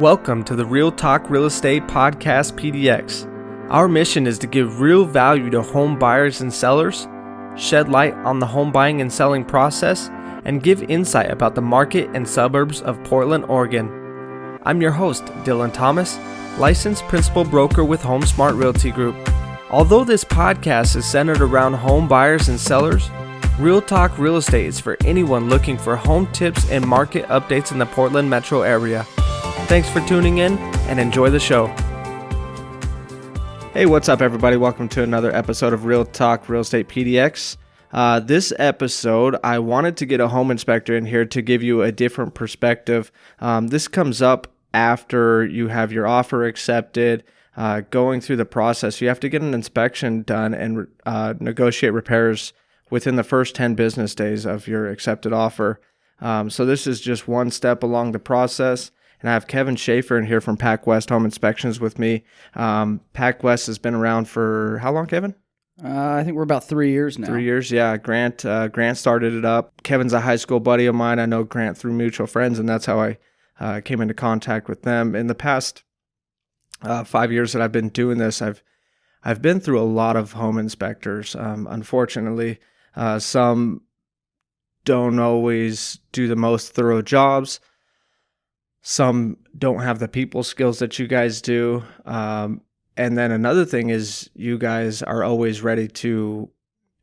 Welcome to the Real Talk Real Estate Podcast PDX. Our mission is to give real value to home buyers and sellers, shed light on the home buying and selling process, and give insight about the market and suburbs of Portland, Oregon. I'm your host, Dylan Thomas, licensed principal broker with HomeSmart Realty Group. Although this podcast is centered around home buyers and sellers, Real Talk Real Estate is for anyone looking for home tips and market updates in the Portland metro area. Thanks for tuning in and enjoy the show. Hey, what's up, everybody? Welcome to another episode of Real Talk Real Estate PDX. This episode, I wanted to get a home inspector in here to give you a different perspective. This comes up after you have your offer accepted, going through the process. You have to get an inspection done and negotiate repairs within the first 10 business days of your accepted offer. So this is just one step along the process. And I have Kevin Shaffer in here from Pac West Home Inspections with me. Pac West has been around for how long, Kevin? I think we're about 3 years now. 3 years, yeah. Grant started it up. Kevin's a high school buddy of mine. I know Grant through mutual friends, and that's how I came into contact with them. In the past 5 years that I've been doing this, I've been through a lot of home inspectors. Unfortunately, some don't always do the most thorough jobs. Some don't have the people skills that you guys do. And then another thing is you guys are always ready to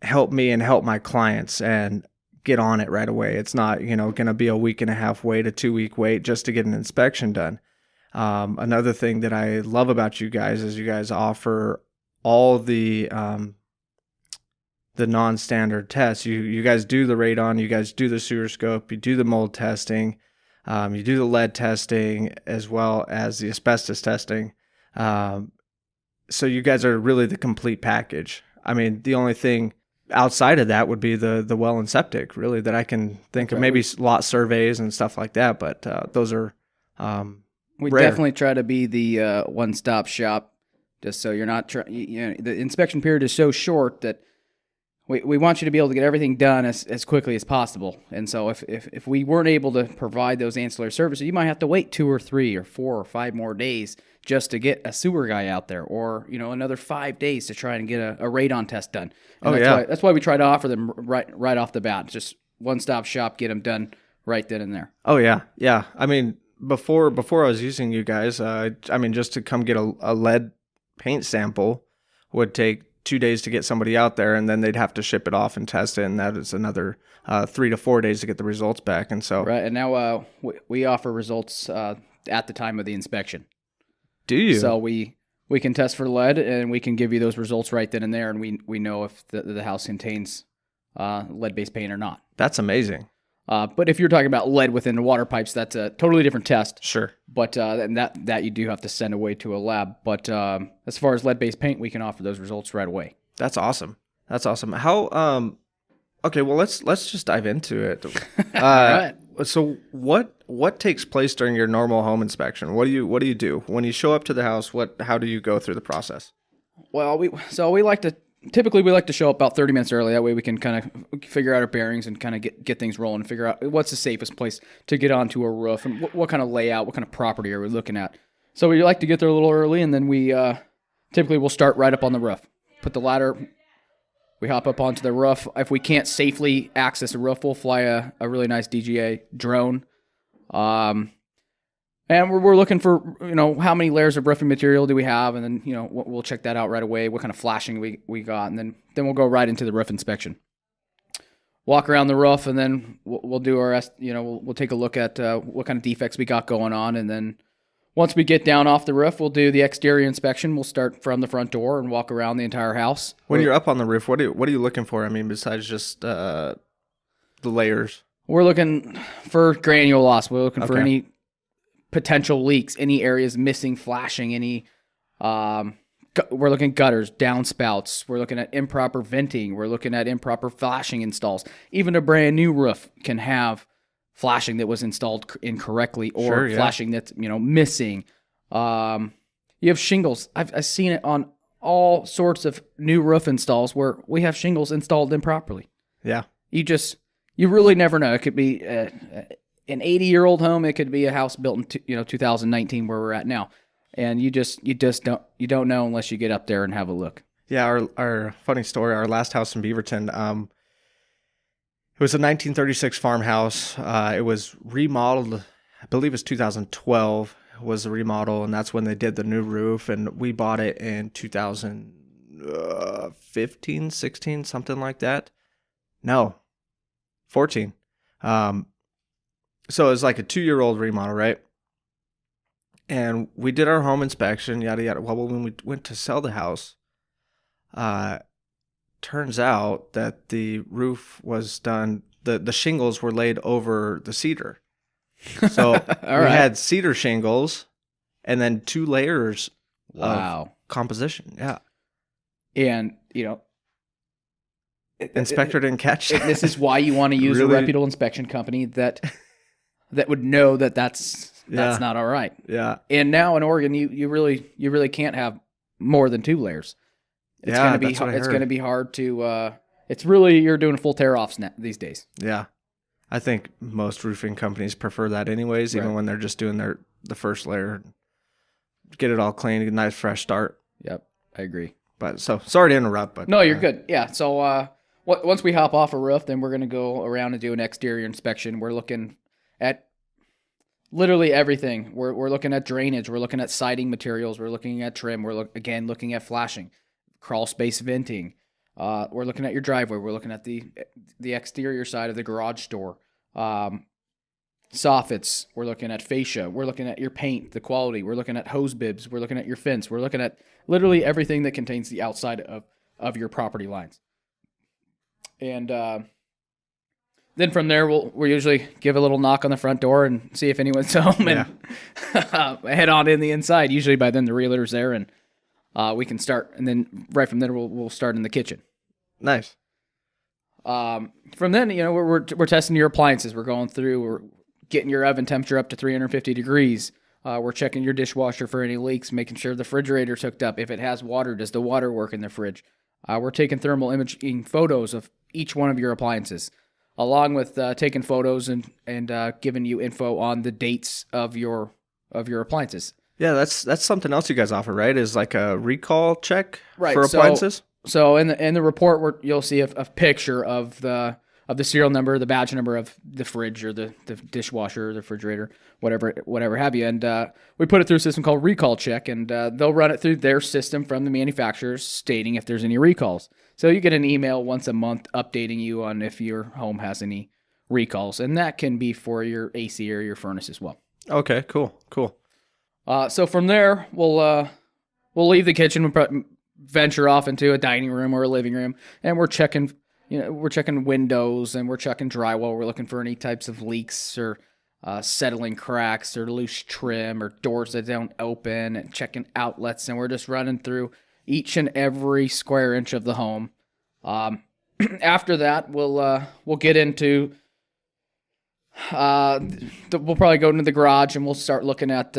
help me and help my clients and get on it right away. It's not, going to be a week and a half wait, a 2 week wait just to get an inspection done. Another thing that I love about you guys is you guys offer all the non-standard tests. You guys do the radon, you guys do the sewer scope, you do the mold testing. You do the lead testing as well as the asbestos testing. So you guys are really the complete package. I mean, the only thing outside of that would be the well and septic, really, that I can think of. Maybe lot surveys and stuff like that, but those are we rare. Definitely try to be the one-stop shop, just so you're not the inspection period is so short that we want you to be able to get everything done as quickly as possible. And so if we weren't able to provide those ancillary services, you might have to wait 2 or 3 or 4 or 5 more days just to get a sewer guy out there, or another 5 days to try and get a radon test done. And that's why we try to offer them right off the bat. Just one-stop shop, get them done right then and there. Oh yeah. I mean, before I was using you guys, just to come get a lead paint sample would take 2 days to get somebody out there, and then they'd have to ship it off and test it, and that is another 3 to 4 days to get the results back. And so right, and now we offer results at the time of the inspection. Do you? So we can test for lead, and we can give you those results right then and there, and we know if the house contains lead-based paint or not. That's amazing. But if you're talking about lead within the water pipes, that's a totally different test. Sure. But and that you do have to send away to a lab. But as far as lead-based paint, we can offer those results right away. That's awesome. How? Okay. Well, let's just dive into it. All right. So what takes place during your normal home inspection? What do you do when you show up to the house? How do you go through the process? Well, we like to show up about 30 minutes early. That way we can kind of figure out our bearings and kind of get things rolling and figure out what's the safest place to get onto a roof and what kind of layout, what kind of property are we looking at. So we like to get there a little early, and then we typically we'll start right up on the roof. Put the ladder, we hop up onto the roof. If we can't safely access the roof, we'll fly a really nice DJI drone. And we're looking for, how many layers of roofing material do we have, and then, we'll check that out right away, what kind of flashing we got, and then we'll go right into the roof inspection. Walk around the roof, and then we'll do our, we'll take a look at what kind of defects we got going on, and then once we get down off the roof, we'll do the exterior inspection. We'll start from the front door and walk around the entire house. When you're up on the roof, what are you looking for? I mean, besides just the layers? We're looking for granule loss. We're looking for any potential leaks, any areas missing, flashing, any we're looking at gutters, downspouts, we're looking at improper venting, we're looking at improper flashing installs. Even a brand new roof can have flashing that was installed incorrectly, or flashing that's missing. You have shingles. I've seen it on all sorts of new roof installs where we have shingles installed improperly. Yeah. You really never know. It could be an 80-year-old home. It could be a house built in 2019 where we're at now, and you don't know unless you get up there and have a look. Yeah, our funny story. Our last house in Beaverton. It was a 1936 farmhouse. It was remodeled. I believe it's 2012 was the remodel, and that's when they did the new roof. And we bought it in 2015, 16, something like that. No, 14. So it was like a 2-year-old remodel, right? And we did our home inspection, yada yada. Well, when we went to sell the house, turns out that the roof was done. The shingles were laid over the cedar. So we had cedar shingles, and then 2 layers of composition. Yeah, and inspector didn't catch that. This is why you want to use a reputable inspection company that would know that's not all right. Yeah. And now in Oregon, you really can't have more than 2 layers. It's going to be hard to. It's really, you're doing full tear offs these days. Yeah, I think most roofing companies prefer that anyways, even when they're just doing the first layer, get it all clean, a nice fresh start. Yep, I agree. But so sorry to interrupt, but no, you're good. Yeah. So once we hop off a roof, then we're going to go around and do an exterior inspection. We're looking at literally everything. We're looking at drainage. We're looking at siding materials. We're looking at trim. We're looking at flashing, crawl space venting. We're looking at your driveway. We're looking at the exterior side of the garage door. Soffits. We're looking at fascia. We're looking at your paint, the quality. We're looking at hose bibs. We're looking at your fence. We're looking at literally everything that contains the outside of your property lines. And then from there, we'll usually give a little knock on the front door and see if anyone's home and head on in the inside. Usually by then the realtor's there and we can start. And then right from there, we'll start in the kitchen. Nice. From then, we're testing your appliances. We're going through, we're getting your oven temperature up to 350 degrees. We're checking your dishwasher for any leaks, making sure the refrigerator's hooked up. If it has water, does the water work in the fridge? We're taking thermal imaging photos of each one of your appliances, along with taking photos and giving you info on the dates of your appliances. Yeah, that's something else you guys offer, right? Is like a recall check for appliances? So in the report, you'll see a picture of the serial number, the badge number of the fridge or the dishwasher or the refrigerator, whatever have you. And we put it through a system called Recall Check, and they'll run it through their system from the manufacturers stating if there's any recalls. So you get an email once a month updating you on if your home has any recalls, and that can be for your AC or your furnace as well. Okay, cool. So from there, we'll leave the kitchen and venture off into a dining room or a living room, and we're checking windows and we're checking drywall. We're looking for any types of leaks or settling cracks or loose trim or doors that don't open, and checking outlets. And we're just running through each and every square inch of the home. After that, we'll get into. We'll probably go into the garage and we'll start looking at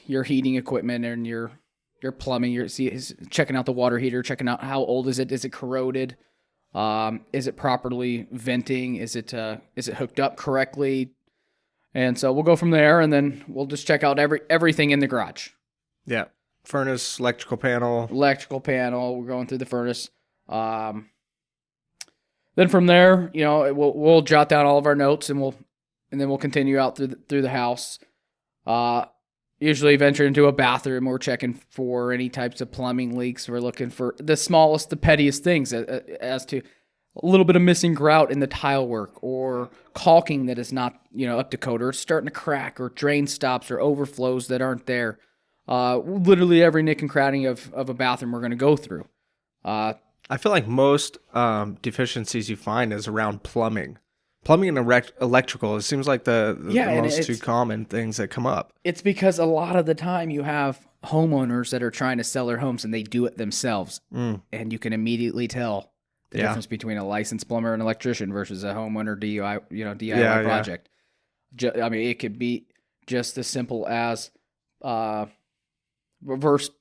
your heating equipment and your plumbing. Checking out the water heater, checking out how old is it? Is it corroded? Is it properly venting? Is it hooked up correctly? And so we'll go from there, and then we'll just check out everything in the garage. Yeah, furnace, electrical panel. We're going through the furnace. Then from there, we'll jot down all of our notes, and then we'll continue out through the house. Usually venture into a bathroom. We're checking for any types of plumbing leaks. We're looking for the smallest, the pettiest things as to a little bit of missing grout in the tile work or caulking that is not, up to code, or it's starting to crack, or drain stops or overflows that aren't there. Literally every nick and cranny of a bathroom we're going to go through. I feel like most deficiencies you find is around plumbing. Plumbing and electrical, it seems like the most two common things that come up. It's because a lot of the time you have homeowners that are trying to sell their homes and they do it themselves. And you can immediately tell the difference between a licensed plumber and electrician versus a homeowner DIY project. It could be just as simple as reversed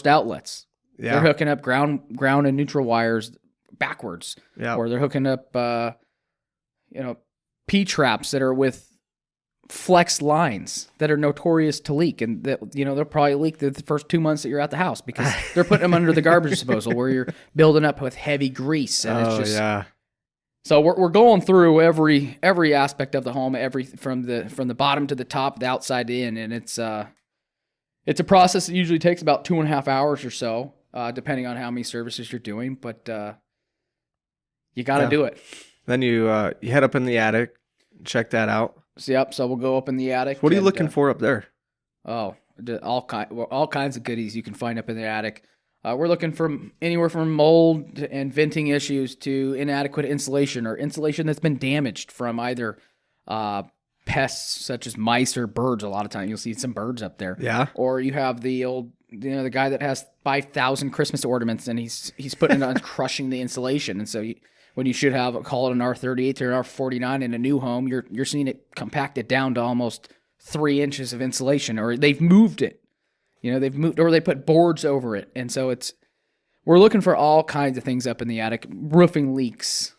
outlets. Yeah. They're hooking up ground and neutral wires backwards. Yeah. Or they're hooking up P-traps that are with flex lines that are notorious to leak, and that they'll probably leak the first 2 months that you're at the house because they're putting them under the garbage disposal where you're building up with heavy grease, and it's just yeah. So we're going through every aspect of the home, from the bottom to the top, the outside to in, and it's a process that usually takes about 2.5 hours or so, depending on how many services you're doing. But you got to do it. Then you head up in the attic, check that out. So we'll go up in the attic. What are you looking for up there? Oh, all kinds of goodies you can find up in the attic. We're looking from anywhere from mold and venting issues to inadequate insulation or insulation that's been damaged from either pests such as mice or birds. A lot of times you'll see some birds up there. Yeah. Or you have the old, the guy that has 5,000 Christmas ornaments and he's putting it on crushing the insulation. And so when you should have, call it an R38 or an R49 in a new home, you're seeing it compacted down to almost 3 inches of insulation, or they've moved it. They've moved, or they put boards over it. And so we're looking for all kinds of things up in the attic, roofing leaks,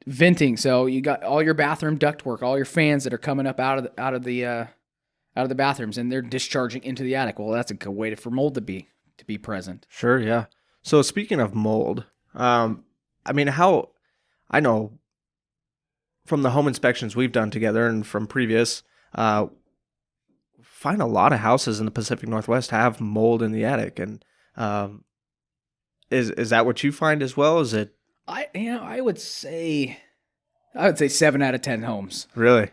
venting. So you got all your bathroom ductwork, all your fans that are coming up out of the bathrooms, and they're discharging into the attic. Well, that's a good way for mold to be present. Sure. Yeah. So speaking of mold, I know from the home inspections we've done together and from previous, find a lot of houses in the Pacific Northwest have mold in the attic, and is that what you find as well? Is it? I would say 7 out of 10 homes. Really?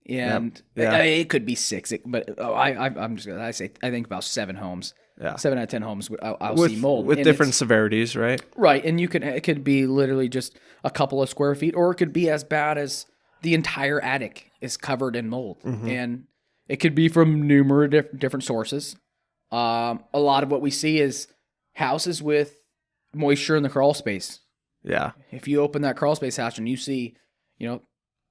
And Yeah. It could be 6, but I think about 7 homes. Yeah. 7 out of 10 homes I'll see mold with and different severities, right? Right, and it could be literally just a couple of square feet, or it could be as bad as the entire attic is covered in mold, and it could be from numerous different sources. A lot of what we see is houses with moisture in the crawl space. Yeah. If you open that crawl space hatch and you see,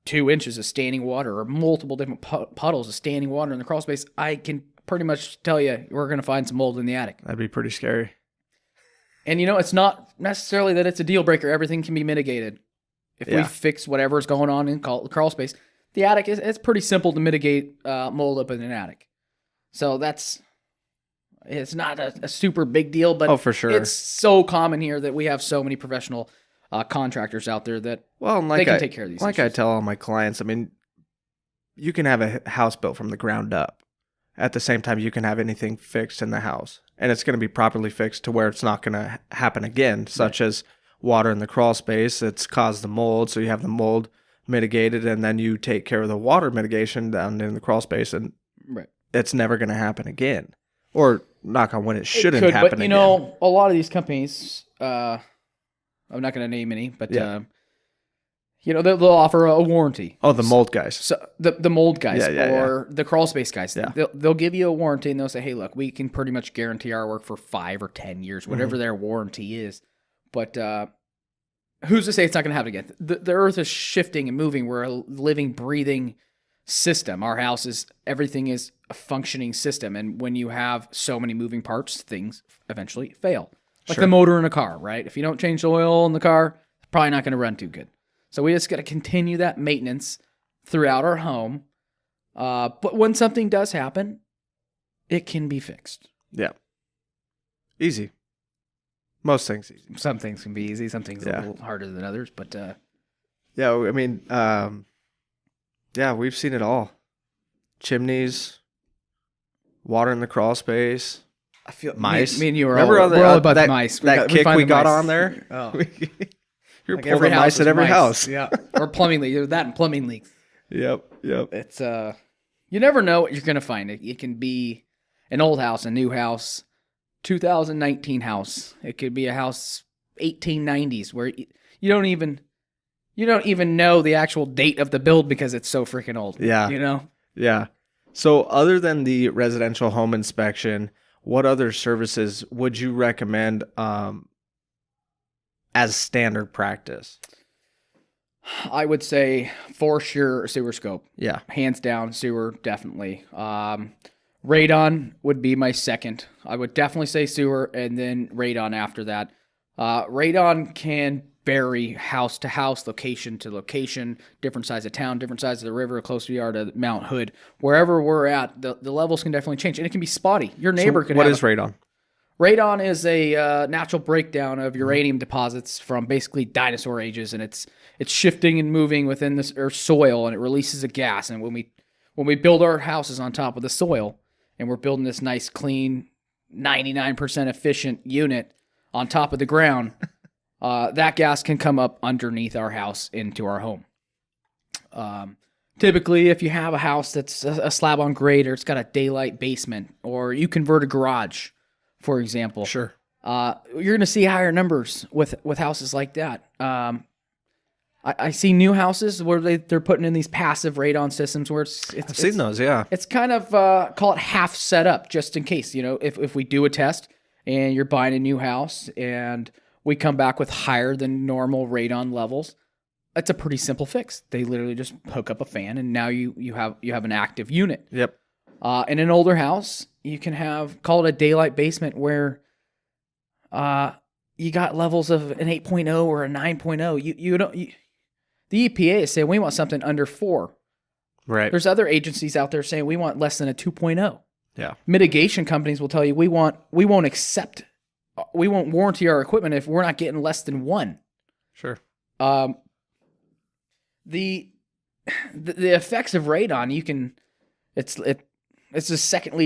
2 inches of standing water or multiple different puddles of standing water in the crawl space, I can pretty much tell you we're going to find some mold in the attic. That'd be pretty scary. And, it's not necessarily that it's a deal breaker. Everything can be mitigated. If we fix whatever's going on in the crawl space, the attic it's pretty simple to mitigate mold up in an attic. So it's not a super big deal, but for sure. It's so common here that we have so many professional contractors out there that they can take care of these Like issues. I tell all my clients, you can have a house built from the ground up. At the same time, you can have anything fixed in the house, and it's going to be properly fixed to where it's not going to happen again, such as water in the crawl space that's caused the mold. So you have the mold mitigated, and then you take care of the water mitigation down in the crawl space, and it's never going to happen again. Or knock on wood, it shouldn't happen but, again. A lot of these companies, I'm not going to name any, but they'll offer a warranty. Oh, the mold guys. So the mold guys or the crawl space guys. Yeah. They'll give you a warranty, and they'll say, hey, look, we can pretty much guarantee our work for 5 or 10 years, whatever their warranty is. But who's to say it's not going to happen again? The earth is shifting and moving. We're a living, breathing system. Our house everything is a functioning system. And when you have so many moving parts, things eventually fail. Like the motor in a car, right? If you don't change the oil in the car, it's probably not going to run too good. So we just got to continue that maintenance throughout our home. But when something does happen, it can be fixed. Yeah. Easy. Most things easy. Some things can be easy. Some things a little harder than others. But we've seen it all. Chimneys, water in the crawl space. I feel mice. Me and you are Remember all about the mice. We got on there? Oh. You're like pulling mice at every house. Yeah. Or plumbing leaks. That and plumbing leaks. Yep. It's you never know what you're gonna find. It can be an old house, a new house, 2019 house. It could be a house 1890s where you don't even know the actual date of the build because it's so freaking old. Yeah. Yeah. So other than the residential home inspection, what other services would you recommend as standard practice? I would say for sure sewer scope. Yeah. Hands down, sewer, definitely. Radon would be my second. I would definitely say sewer and then radon after that. Radon can vary house to house, location to location, different size of town, different sides of the river, closer you are to Mount Hood. Wherever we're at, the levels can definitely change, and it can be spotty. Your neighbor could. What is radon? Radon is a natural breakdown of uranium deposits from basically dinosaur ages, and it's shifting and moving within this Earth's soil, and it releases a gas. And when we build our houses on top of the soil, and we're building this nice, clean, 99% efficient unit on top of the ground, that gas can come up underneath our house into our home. Typically, if you have a house that's a slab on grade, or it's got a daylight basement, or you convert a garage, for example, Sure. you're going to see higher numbers with houses like that. I see new houses where they're putting in these passive radon systems where I've seen those, yeah. It's kind of call it half set up just in case. If we do a test and you're buying a new house and we come back with higher than normal radon levels, it's a pretty simple fix. They literally just hook up a fan, and now you have an active unit. Yep. In an older house, you can call it a daylight basement where you got levels of an 8.0 or a 9.0. The EPA is saying we want something under 4. Right. There's other agencies out there saying we want less than a 2.0. Yeah. Mitigation Companies will tell you we won't warranty our equipment if we're not getting less than 1. Sure. The effects of radon, it's the second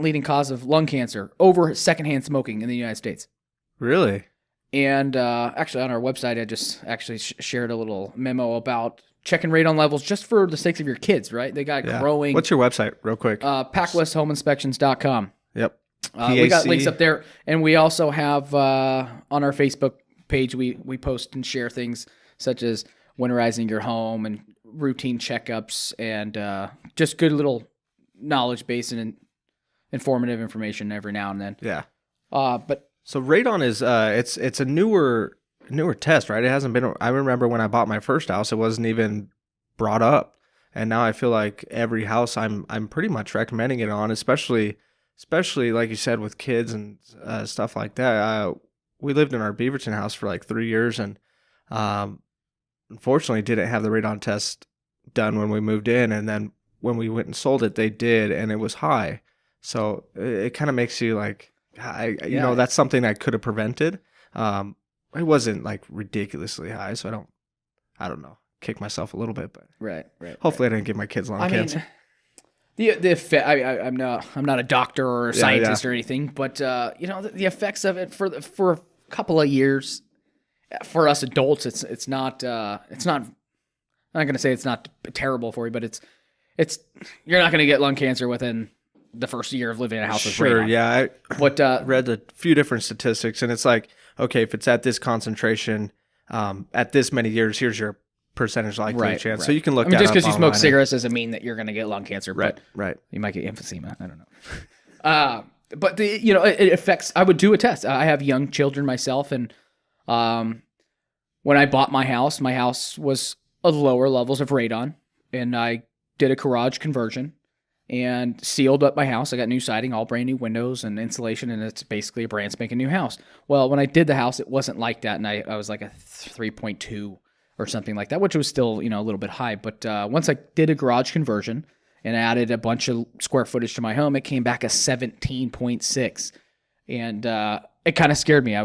leading cause of lung cancer over secondhand smoking in the United States. Really? And actually, on our website, I just actually shared a little memo about checking radon levels just for the sakes of your kids, right? They got growing. What's your website, real quick? PacWestHomeInspections.com. Yep. We got links up there, and we also have on our Facebook page, we post and share things such as winterizing your home and routine checkups and just good little knowledge base and informative information every now and then. Yeah. But so radon is it's a newer test, right? It hasn't been. I remember when I bought my first house, it wasn't even brought up, and now I feel like every house I'm pretty much recommending it on, especially like you said with kids and stuff like that. We lived in our Beaverton house for like 3 years, and unfortunately didn't have the radon test done when we moved in, and then when we went and sold it, they did, and it was high. So it kind of makes you like, you know, that's something I could have prevented. It wasn't like ridiculously high, so I don't know, kick myself a little bit, but right. Hopefully, I didn't give my kids lung cancer. I'm not a doctor or a scientist or anything, but the effects of it for a couple of years for us adults, it's not. I'm not going to say it's not terrible for you, but it's you're not going to get lung cancer within the first year of living in a house with radon. Yeah. I read a few different statistics, and it's like, okay, if it's at this concentration, at this many years, here's your percentage likely chance. Right. So you can look. Just because you smoke cigarettes doesn't mean that you're going to get lung cancer. Right. You might get emphysema. I don't know. But it affects. I would do a test. I have young children myself, and when I bought my house was lower levels of radon, and I did a garage conversion and sealed up my house. I got new siding, all brand new windows and insulation, and it's basically a brand spanking new house. Well, when I did the house, it wasn't like that, and I was like a 3.2 or something like that, which was still, a little bit high. But once I did a garage conversion and added a bunch of square footage to my home, it came back a 17.6, and it kind of scared me. I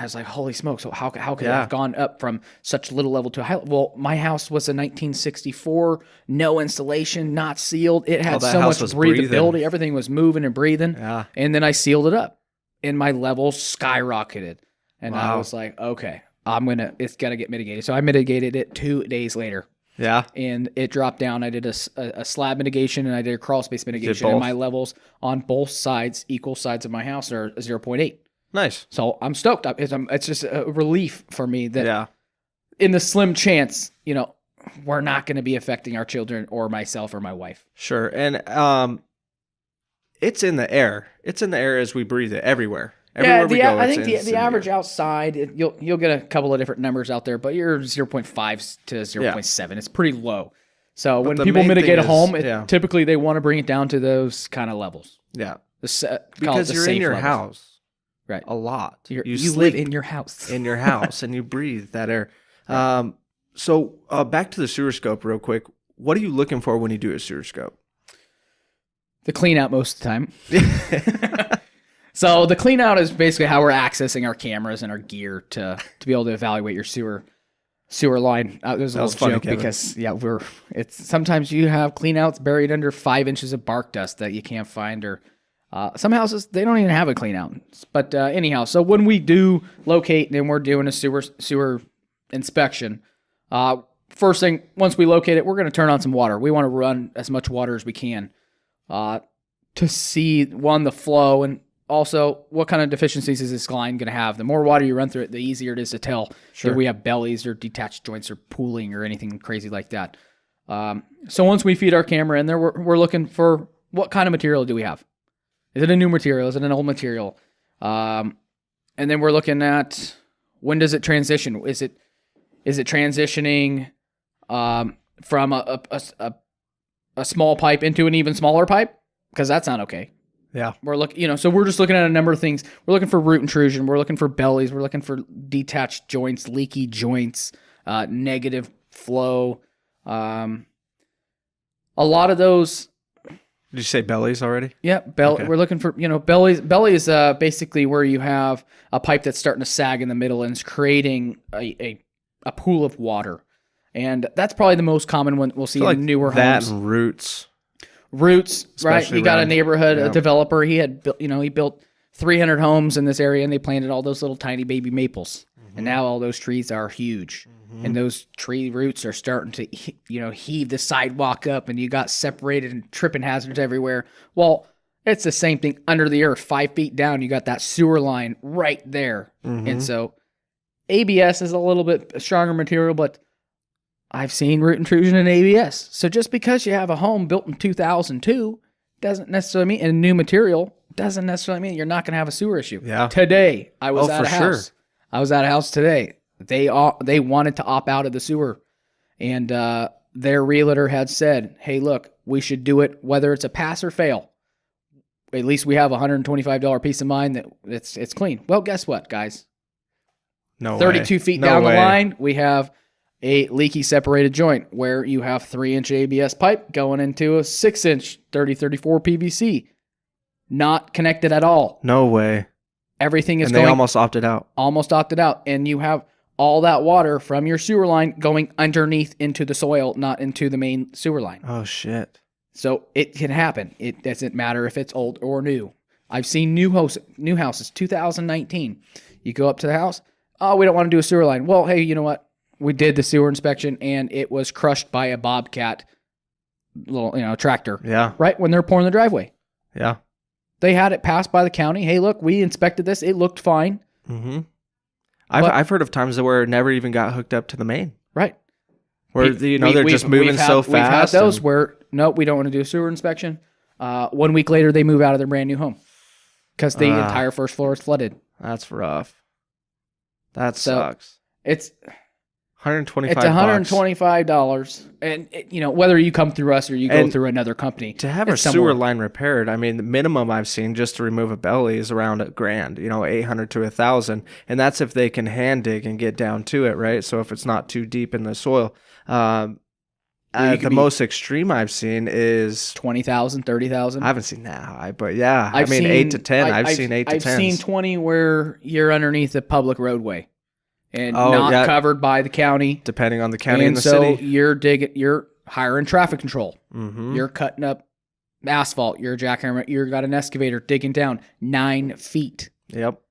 was like, holy smokes, so how could it have gone up from such little level to a high level? Well, my house was a 1964, no insulation, not sealed. It had so much breathability. Everything was moving and breathing. Yeah. And then I sealed it up, and my levels skyrocketed. And I was like, okay, it's got to get mitigated. So I mitigated it 2 days later. Yeah. And it dropped down. I did a slab mitigation, and I did a crawl space mitigation. And my levels on both sides, equal sides of my house, are 0.8. Nice. So I'm stoked. It's just a relief for me that in the slim chance, we're not going to be affecting our children or myself or my wife. Sure. And it's in the air. It's in the air as we breathe it everywhere. Everywhere we go, I think the average outside, you'll get a couple of different numbers out there, but you're 0.5 to 0.7. It's pretty low. So when people mitigate a home, typically they want to bring it down to those kind of levels. Yeah. Because you're in your house. Right. a lot. You sleep live in your house. in your house and you breathe that air. Right. So back to the sewer scope real quick. What are you looking for when you do a sewer scope? The clean out most of the time. So the clean out is basically how we're accessing our cameras and our gear to be able to evaluate your sewer line. There's a little joke because it's sometimes you have clean outs buried under 5 inches of bark dust that you can't find, or some houses they don't even have a clean out. But anyhow, so when we do locate and we're doing a sewer inspection, first thing, once we locate it, we're going to turn on some water. We want to run as much water as we can to see, one, the flow, and also what kind of deficiencies is this line going to have. The more water you run through it, the easier it is to tell if we have bellies or detached joints or pooling or anything crazy like that. So once we feed our camera in there, we're looking for what kind of material do we have? Is it a new material? Is it an old material? And then we're looking at, when does it transition? Is it transitioning from a small pipe into an even smaller pipe? Because that's not okay. Yeah. So we're just looking at a number of things. We're looking for root intrusion. We're looking for bellies. We're looking for detached joints, leaky joints, negative flow. A lot of those. Did you say bellies already? Yeah, okay. We're looking for, bellies. Belly is basically where you have a pipe that's starting to sag in the middle and is creating a pool of water. And that's probably the most common one we'll see in newer homes. That and roots. Right? You got a neighborhood, a developer. He had built, he built 300 homes in this area, and they planted all those little tiny baby maples. And now all those trees are huge, and those tree roots are starting to, heave the sidewalk up, and you got separated and tripping hazards everywhere. Well, it's the same thing under the earth, 5 feet down. You got that sewer line right there, and so ABS is a little bit stronger material, but I've seen root intrusion in ABS. So just because you have a home built in 2002 doesn't necessarily mean, and new material doesn't necessarily mean you're not going to have a sewer issue. Yeah. Today, I was at a house. Sure. I was at a house today. They wanted to opt out of the sewer, and their realtor had said, "Hey, look, we should do it whether it's a pass or fail. At least we have $125 peace of mind that it's clean." Well, guess what, guys? No 32 way. feet down the line, we have a leaky separated joint where you have 3-inch ABS pipe going into a 6-inch 3034 PVC. Not connected at all. No way. Everything is and they almost opted out. Almost opted out. And you have all that water from your sewer line going underneath into the soil, not into the main sewer line. Oh, shit. So it can happen. It doesn't matter if it's old or new. I've seen new houses, 2019. You go up to the house. Oh, we don't want to do a sewer line. Well, hey, you know what? We did the sewer inspection, and it was crushed by a bobcat, tractor. Yeah. Right when they're pouring the driveway. Yeah. They had it passed by the county. Hey, look, we inspected this. It looked fine. Mm-hmm. I've heard of times where it never even got hooked up to the main. Right. Where they're just moving so fast. We've had those where no, we don't want to do a sewer inspection. 1 week later, they move out of their brand new home because the entire first floor is flooded. That's rough. That sucks. It's $125. It's $125, and whether you come through us or you go through another company to have a sewer line repaired. I mean, the minimum I've seen just to remove a belly is around $1,000. $800 to $1,000, and that's if they can hand dig and get down to it, right? So if it's not too deep in the soil. The most extreme I've seen is $20,000, $30,000. I haven't seen that high, but yeah, I mean 8 to 10. I've seen 8 to 10. I've seen 20 where you're underneath a public roadway. And not covered by the county. Depending on the county and the city. So you're hiring traffic control. Mm-hmm. You're cutting up asphalt. You're a jackhammer. You've got an excavator digging down 9 feet. Yep.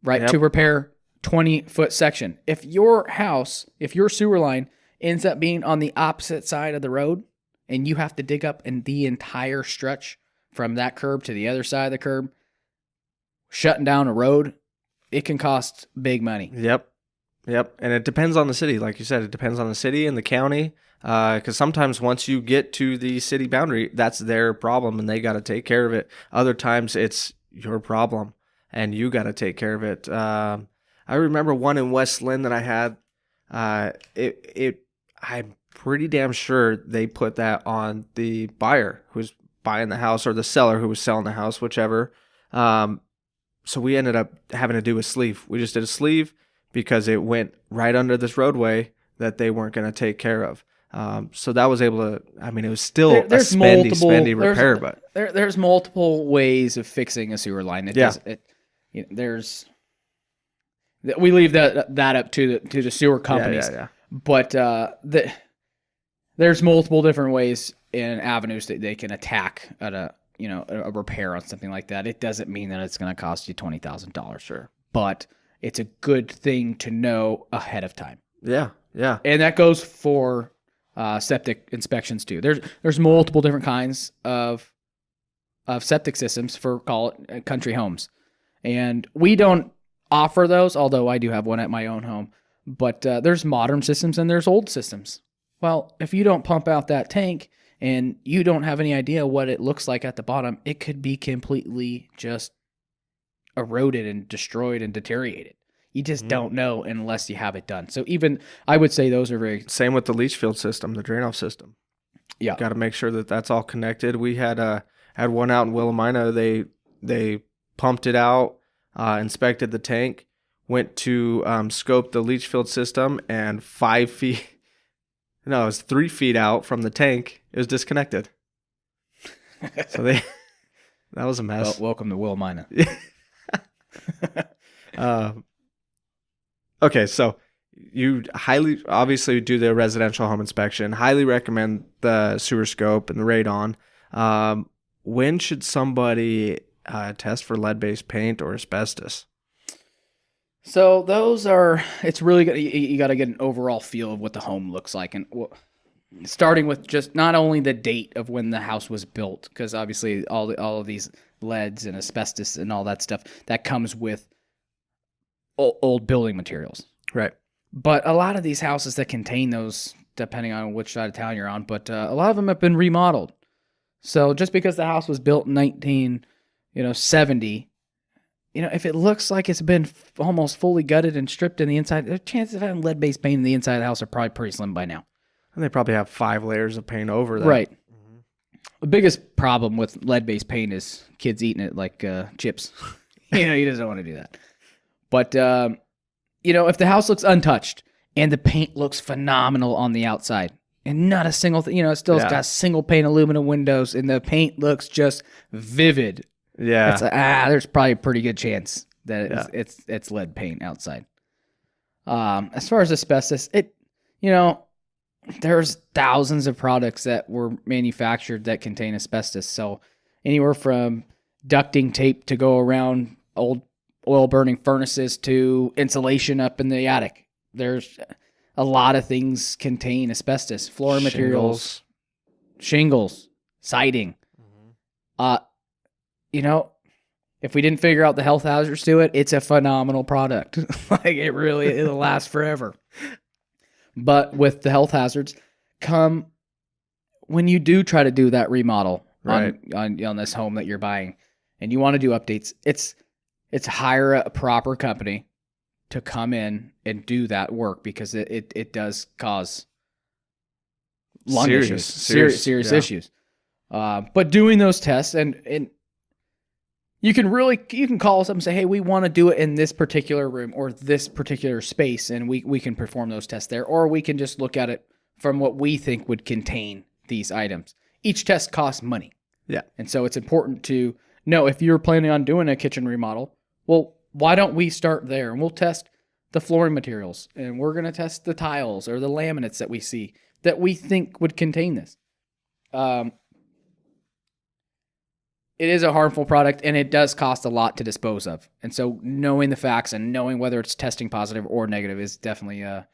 Right, to repair 20-foot section. If your sewer line ends up being on the opposite side of the road and you have to dig up in the entire stretch from that curb to the other side of the curb, shutting down a road, it can cost big money. Yep, and it depends on the city. Like you said, it depends on the city and the county, because sometimes once you get to the city boundary, that's their problem, and they got to take care of it. Other times, it's your problem, and you got to take care of it. I remember one in West Lynn that I had. I'm pretty damn sure they put that on the buyer who's buying the house or the seller who was selling the house, whichever. so we ended up having to do a sleeve. We just did a sleeve because it went right under this roadway that they weren't going to take care of. So that was able to, I mean, it was still a spendy repair, but there's multiple ways of fixing a sewer line. We leave that up to the sewer companies. But there's multiple different ways and avenues that they can attack at a repair on something like that. It doesn't mean that it's going to cost you $20,000. Sure. But it's a good thing to know ahead of time. Yeah. And that goes for septic inspections too. There's multiple different kinds of septic systems for, call it, country homes. And we don't offer those, although I do have one at my own home. But there's modern systems and there's old systems. Well, if you don't pump out that tank and you don't have any idea what it looks like at the bottom, it could be completely just eroded and destroyed and deteriorated. You just don't know unless you have it done. So even, I would say those are very... Same with the leach field system, the drain-off system. Yeah. Got to make sure that that's all connected. We had one out in Willamina. They pumped it out, inspected the tank, went to scope the leach field system, and 5 feet... No, it was 3 feet out from the tank. It was disconnected. So that was a mess. Well, welcome to Willamina. Okay, so you highly, obviously do the residential home inspection. Highly recommend the sewer scope and the radon. When should somebody test for lead-based paint or asbestos? So those are, it's really good. You got to get an overall feel of what the home looks like. And starting with just not only the date of when the house was built, because obviously all of these leads and asbestos and all that stuff, that comes with old building materials. Right. But a lot of these houses that contain those, depending on which side of town you're on, but a lot of them have been remodeled. So just because the house was built in 1970, if it looks like it's been almost fully gutted and stripped in the inside, the chances of having lead-based paint in the inside of the house are probably pretty slim by now. And they probably have 5 layers of paint over that. Right. Mm-hmm. The biggest problem with lead-based paint is kids eating it like chips. You just don't want to do that. But, if the house looks untouched and the paint looks phenomenal on the outside and not a single thing, it still got single pane aluminum windows and the paint looks just vivid. Yeah. It's there's probably a pretty good chance that it's lead paint outside. As far as asbestos, there's thousands of products that were manufactured that contain asbestos. So anywhere from ducting tape to go around old oil burning furnaces to insulation up in the attic. There's a lot of things contain asbestos, floor materials, shingles, siding. Mm-hmm. If we didn't figure out the health hazards to it, it's a phenomenal product. It'll last forever. But with the health hazards come when you do try to do that remodel on this home that you're buying and you want to do updates, it's hire a proper company to come in and do that work because it does cause lung issues, serious issues. But doing those tests and you can call us up and say, hey, we want to do it in this particular room or this particular space, and we can perform those tests there, or we can just look at it from what we think would contain these items. Each test costs money. Yeah. And so it's important to know if you're planning on doing a kitchen remodel, well, why don't we start there? And we'll test the flooring materials, and we're going to test the tiles or the laminates that we see that we think would contain this. It is a harmful product, and it does cost a lot to dispose of. And so knowing the facts and knowing whether it's testing positive or negative is definitely a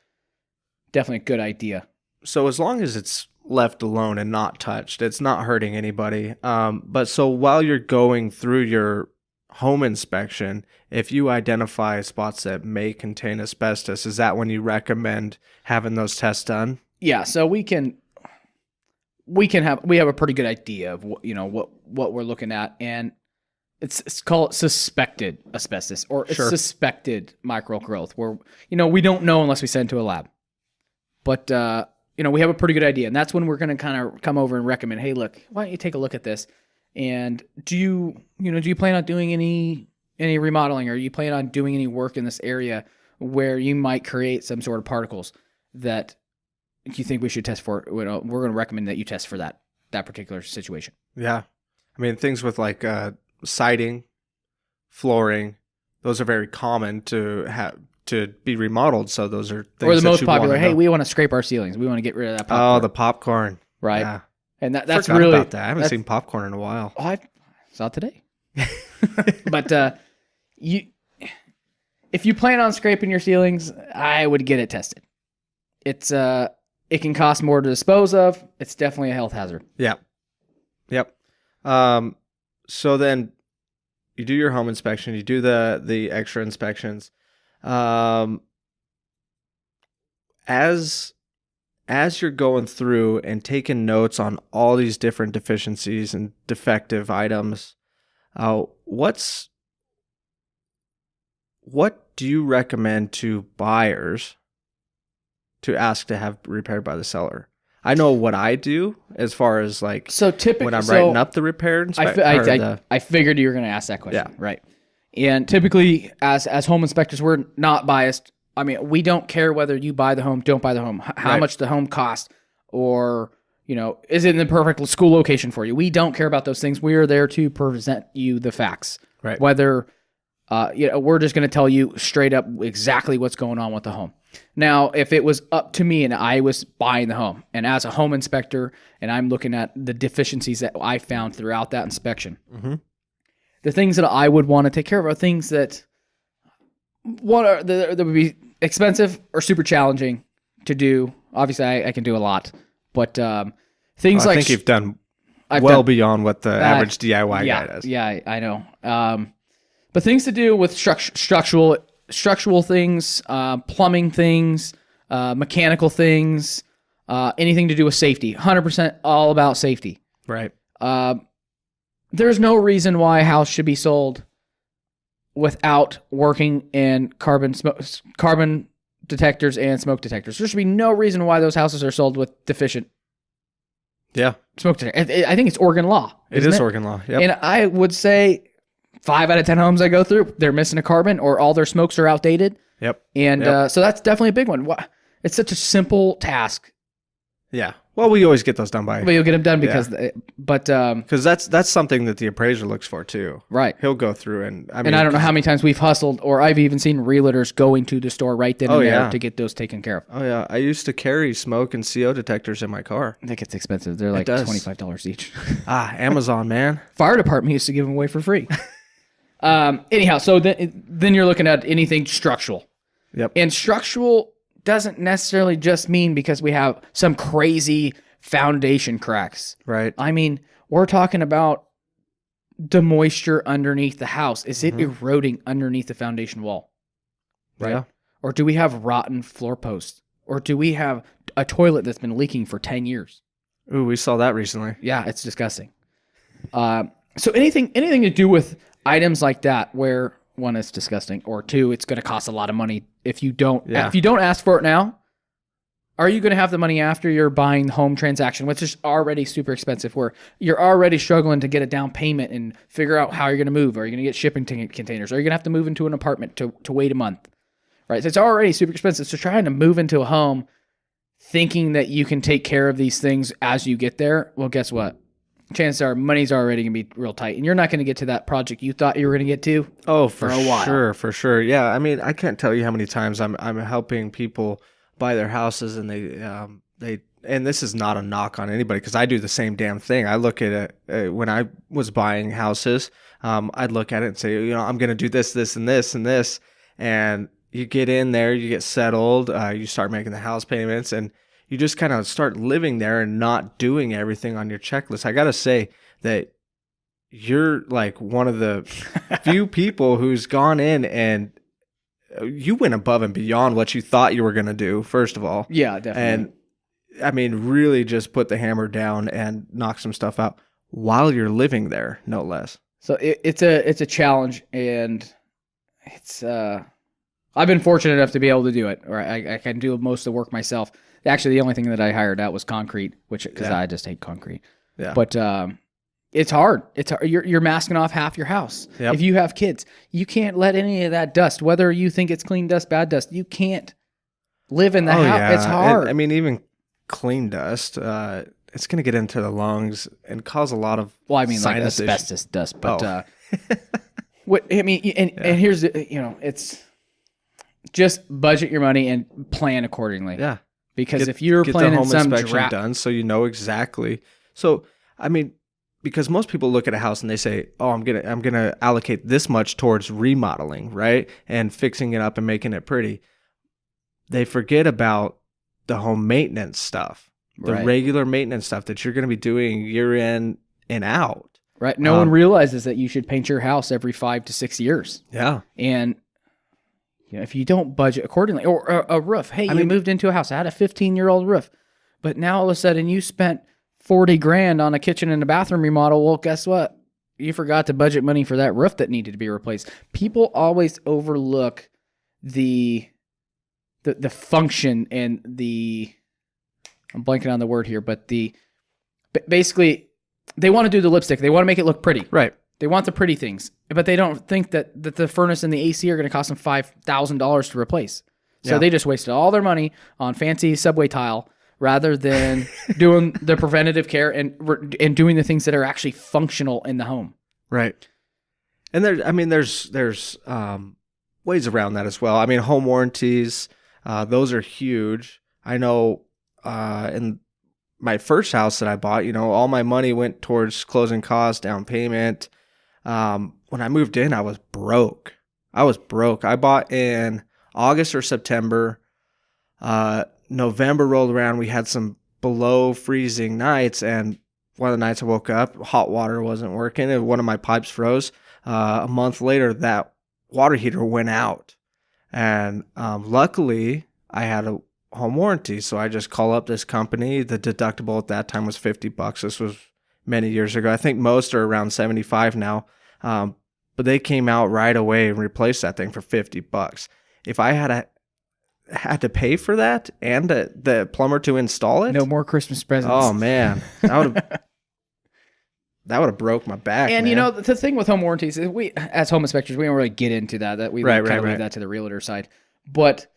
good idea. So as long as it's left alone and not touched, it's not hurting anybody. But so while you're going through your home inspection, if you identify spots that may contain asbestos, is that when you recommend having those tests done? Yeah, so we have a pretty good idea of what we're looking at, and it's called suspected asbestos or suspected microgrowth, where we don't know unless we send it to a lab. But we have a pretty good idea, and that's when we're going to kind of come over and recommend, hey, look, why don't you take a look at this? And do you plan on doing any any remodeling, or you plan on doing any work in this area where you might create some sort of particles that you think we should test for, we're going to recommend that you test for that particular situation. Yeah. I mean, things with like siding, flooring, those are very common to be remodeled. So those are things or the that most you popular. wanna Hey, know. we want to scrape our ceilings. We want to get rid of that popcorn. Oh, the popcorn. Right. Yeah. And that's Forgot really about that. I haven't seen popcorn in a while. Oh, I saw it today. But if you plan on scraping your ceilings, I would get it tested. It can cost more to dispose of. It's definitely a health hazard. Yep. So then you do your home inspection, you do the extra inspections. As you're going through and taking notes on all these different deficiencies and defective items, what do you recommend to buyers to ask to have repaired by the seller? I know what I do as far as like when I'm writing up the repair inspection. I figured you were going to ask that question. Yeah. Right. And typically as home inspectors, we're not biased. I mean, we don't care whether you buy the home, don't buy the home, how Right. much the home costs, or, is it in the perfect school location for you? We don't care about those things. We are there to present you the facts. Right. Whether, we're just going to tell you straight up exactly what's going on with the home. Now, if it was up to me and I was buying the home, and as a home inspector, and I'm looking at the deficiencies that I found throughout that inspection, the things that I would want to take care of are things that that would be expensive or super challenging to do. Obviously, I can do a lot, but things I like think you've done I've well done- beyond what the average DIY yeah, guy does. Yeah, I know. But things to do with structural things, plumbing things, mechanical things, anything to do with safety. 100% all about safety. Right. There's no reason why a house should be sold without working in carbon detectors and smoke detectors. There should be no reason why those houses are sold with deficient Yeah. smoke detectors. I think it's Oregon law. It is Oregon law. Yep. And I would say 5 out of 10 homes I go through, they're missing a carbon or all their smokes are outdated. Yep. And so that's definitely a big one. It's such a simple task, Yeah. Well, we always get those done by, but you'll get them done because, because that's something that the appraiser looks for too. right. He'll go through and I mean, And I don't know how many times we've hustled, or I've even seen realtors going to the store right then and there yeah. to get those taken care of. Oh yeah, I used to carry smoke and CO detectors in my car. I think it's expensive. They're like does. $25 each. Amazon, man. Fire department used to give them away for free. Anyhow, so then you're looking at anything structural. Yep. And structural doesn't necessarily just mean because we have some crazy foundation cracks. Right. I mean, we're talking about the moisture underneath the house. Is it eroding underneath the foundation wall? Right. Yeah. Or do we have rotten floor posts? Or do we have a toilet that's been leaking for 10 years? Ooh, we saw that recently. Yeah, it's disgusting. So anything to do with items like that, where one, it's disgusting, or two, it's going to cost a lot of money if you don't ask for it now. Are you going to have the money after you're buying the home transaction, which is already super expensive, where you're already struggling to get a down payment and figure out how you're going to move? Are you going to get shipping containers? Are you going to have to move into an apartment to wait a month? Right? So it's already super expensive. So trying to move into a home thinking that you can take care of these things as you get there, well, guess what? Chances are money's already going to be real tight, and you're not going to get to that project you thought you were going to get to. Oh, for a while. For sure. Yeah, I mean, I can't tell you how many times I'm helping people buy their houses, and they and this is not a knock on anybody because I do the same damn thing. I look at it when I was buying houses. I'd look at it and say, I'm going to do this, this, and this, and this, and you get in there, you get settled, you start making the house payments, and you just kind of start living there and not doing everything on your checklist. I got to say that you're like one of the few people who's gone in and you went above and beyond what you thought you were going to do, first of all. Yeah, definitely. And I mean, really just put the hammer down and knock some stuff out while you're living there, no less. So it's a challenge, and it's I've been fortunate enough to be able to do it, or I can do most of the work myself. Actually, the only thing that I hired out was concrete, because I just hate concrete. Yeah. But It's hard. It's hard. You're masking off half your house. Yep. If you have kids, you can't let any of that dust, whether you think it's clean dust, bad dust, you can't live in the house. Yeah. It's hard. I mean, even clean dust, it's going to get into the lungs and cause a lot of Well, I mean, like sinus issues. asbestos dust, but what I mean, and here's the, it's just budget your money and plan accordingly. Yeah, because if you're get planning the home some inspection done, so you know exactly. So I mean, because most people look at a house and they say, "Oh, I'm gonna allocate this much towards remodeling, right, and fixing it up and making it pretty." They forget about the home maintenance stuff. The regular maintenance stuff that you're going to be doing year in and out. Right. No one realizes that you should paint your house every 5 to 6 years. Yeah. And if you don't budget accordingly, or a roof, hey, you moved into a house, I had a 15-year-old roof, but now all of a sudden you spent $40,000 on a kitchen and a bathroom remodel. Well, guess what? You forgot to budget money for that roof that needed to be replaced. People always overlook the function and I'm blanking on the word here, but basically they want to do the lipstick. They want to make it look pretty. Right. They want the pretty things, but they don't think that the furnace and the AC are going to cost them $5,000 to replace. So they just wasted all their money on fancy subway tile rather than doing the preventative care and doing the things that are actually functional in the home. Right. And there's ways around that as well. I mean, home warranties, those are huge. I know in my first house that I bought, all my money went towards closing costs, down payment. When I moved in, I was broke. I bought in August or September. November rolled around. We had some below freezing nights, and one of the nights I woke up, hot water wasn't working, and one of my pipes froze. A month later, that water heater went out, and luckily I had a home warranty, so I just call up this company. The deductible at that time was $50. This was many years ago. I think most are around 75 now, but they came out right away and replaced that thing for $50. If I had to pay for that and the plumber to install it, no more Christmas presents. Oh man, that would have broke my back. And man. The thing with home warranties is we, as home inspectors, we don't really get into that. That we leave that to the realtor side. But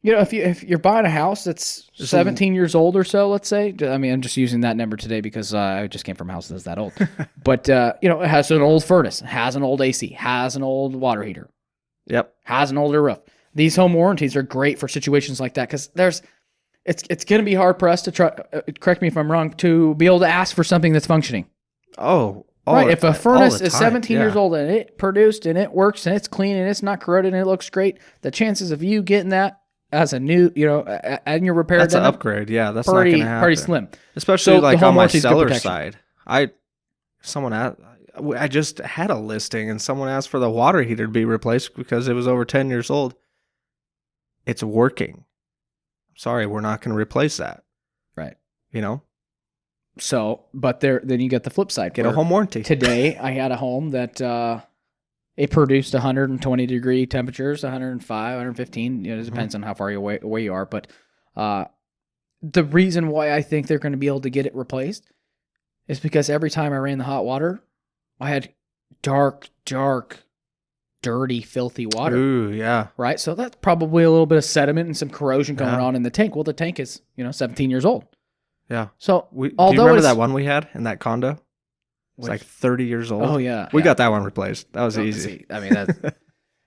if you're buying a house that's 17 years old or so, let's say. I mean, I'm just using that number today because I just came from a house that's that old. But it has an old furnace, has an old AC, has an old water heater. Yep. Has an older roof. These home warranties are great for situations like that because it's going to be hard pressed to try. Correct me if I'm wrong. To be able to ask for something that's functioning. Right. If a furnace is 17 years old and it produced and it works and it's clean and it's not corroded and it looks great, the chances of you getting that as a new, and your repair that's an upgrade. Yeah, that's pretty, not going to happen. pretty slim. Especially like on my seller side. I just had a listing and someone asked for the water heater to be replaced because it was over 10 years old. It's working. Sorry, we're not going to replace that. Right. So, but then you get the flip side. Get a home warranty. Today, I had a home that it produced 120 degree temperatures, 105, 115. It depends on how far away you are. But the reason why I think they're going to be able to get it replaced is because every time I ran the hot water, I had dark, dirty, filthy water. Ooh, yeah. Right? So that's probably a little bit of sediment and some corrosion going on in the tank. Well, the tank is, 17 years old. Yeah. So, do you remember that one we had in that condo? It's like 30 years old. Oh, yeah. We got that one replaced. That was easy. I mean,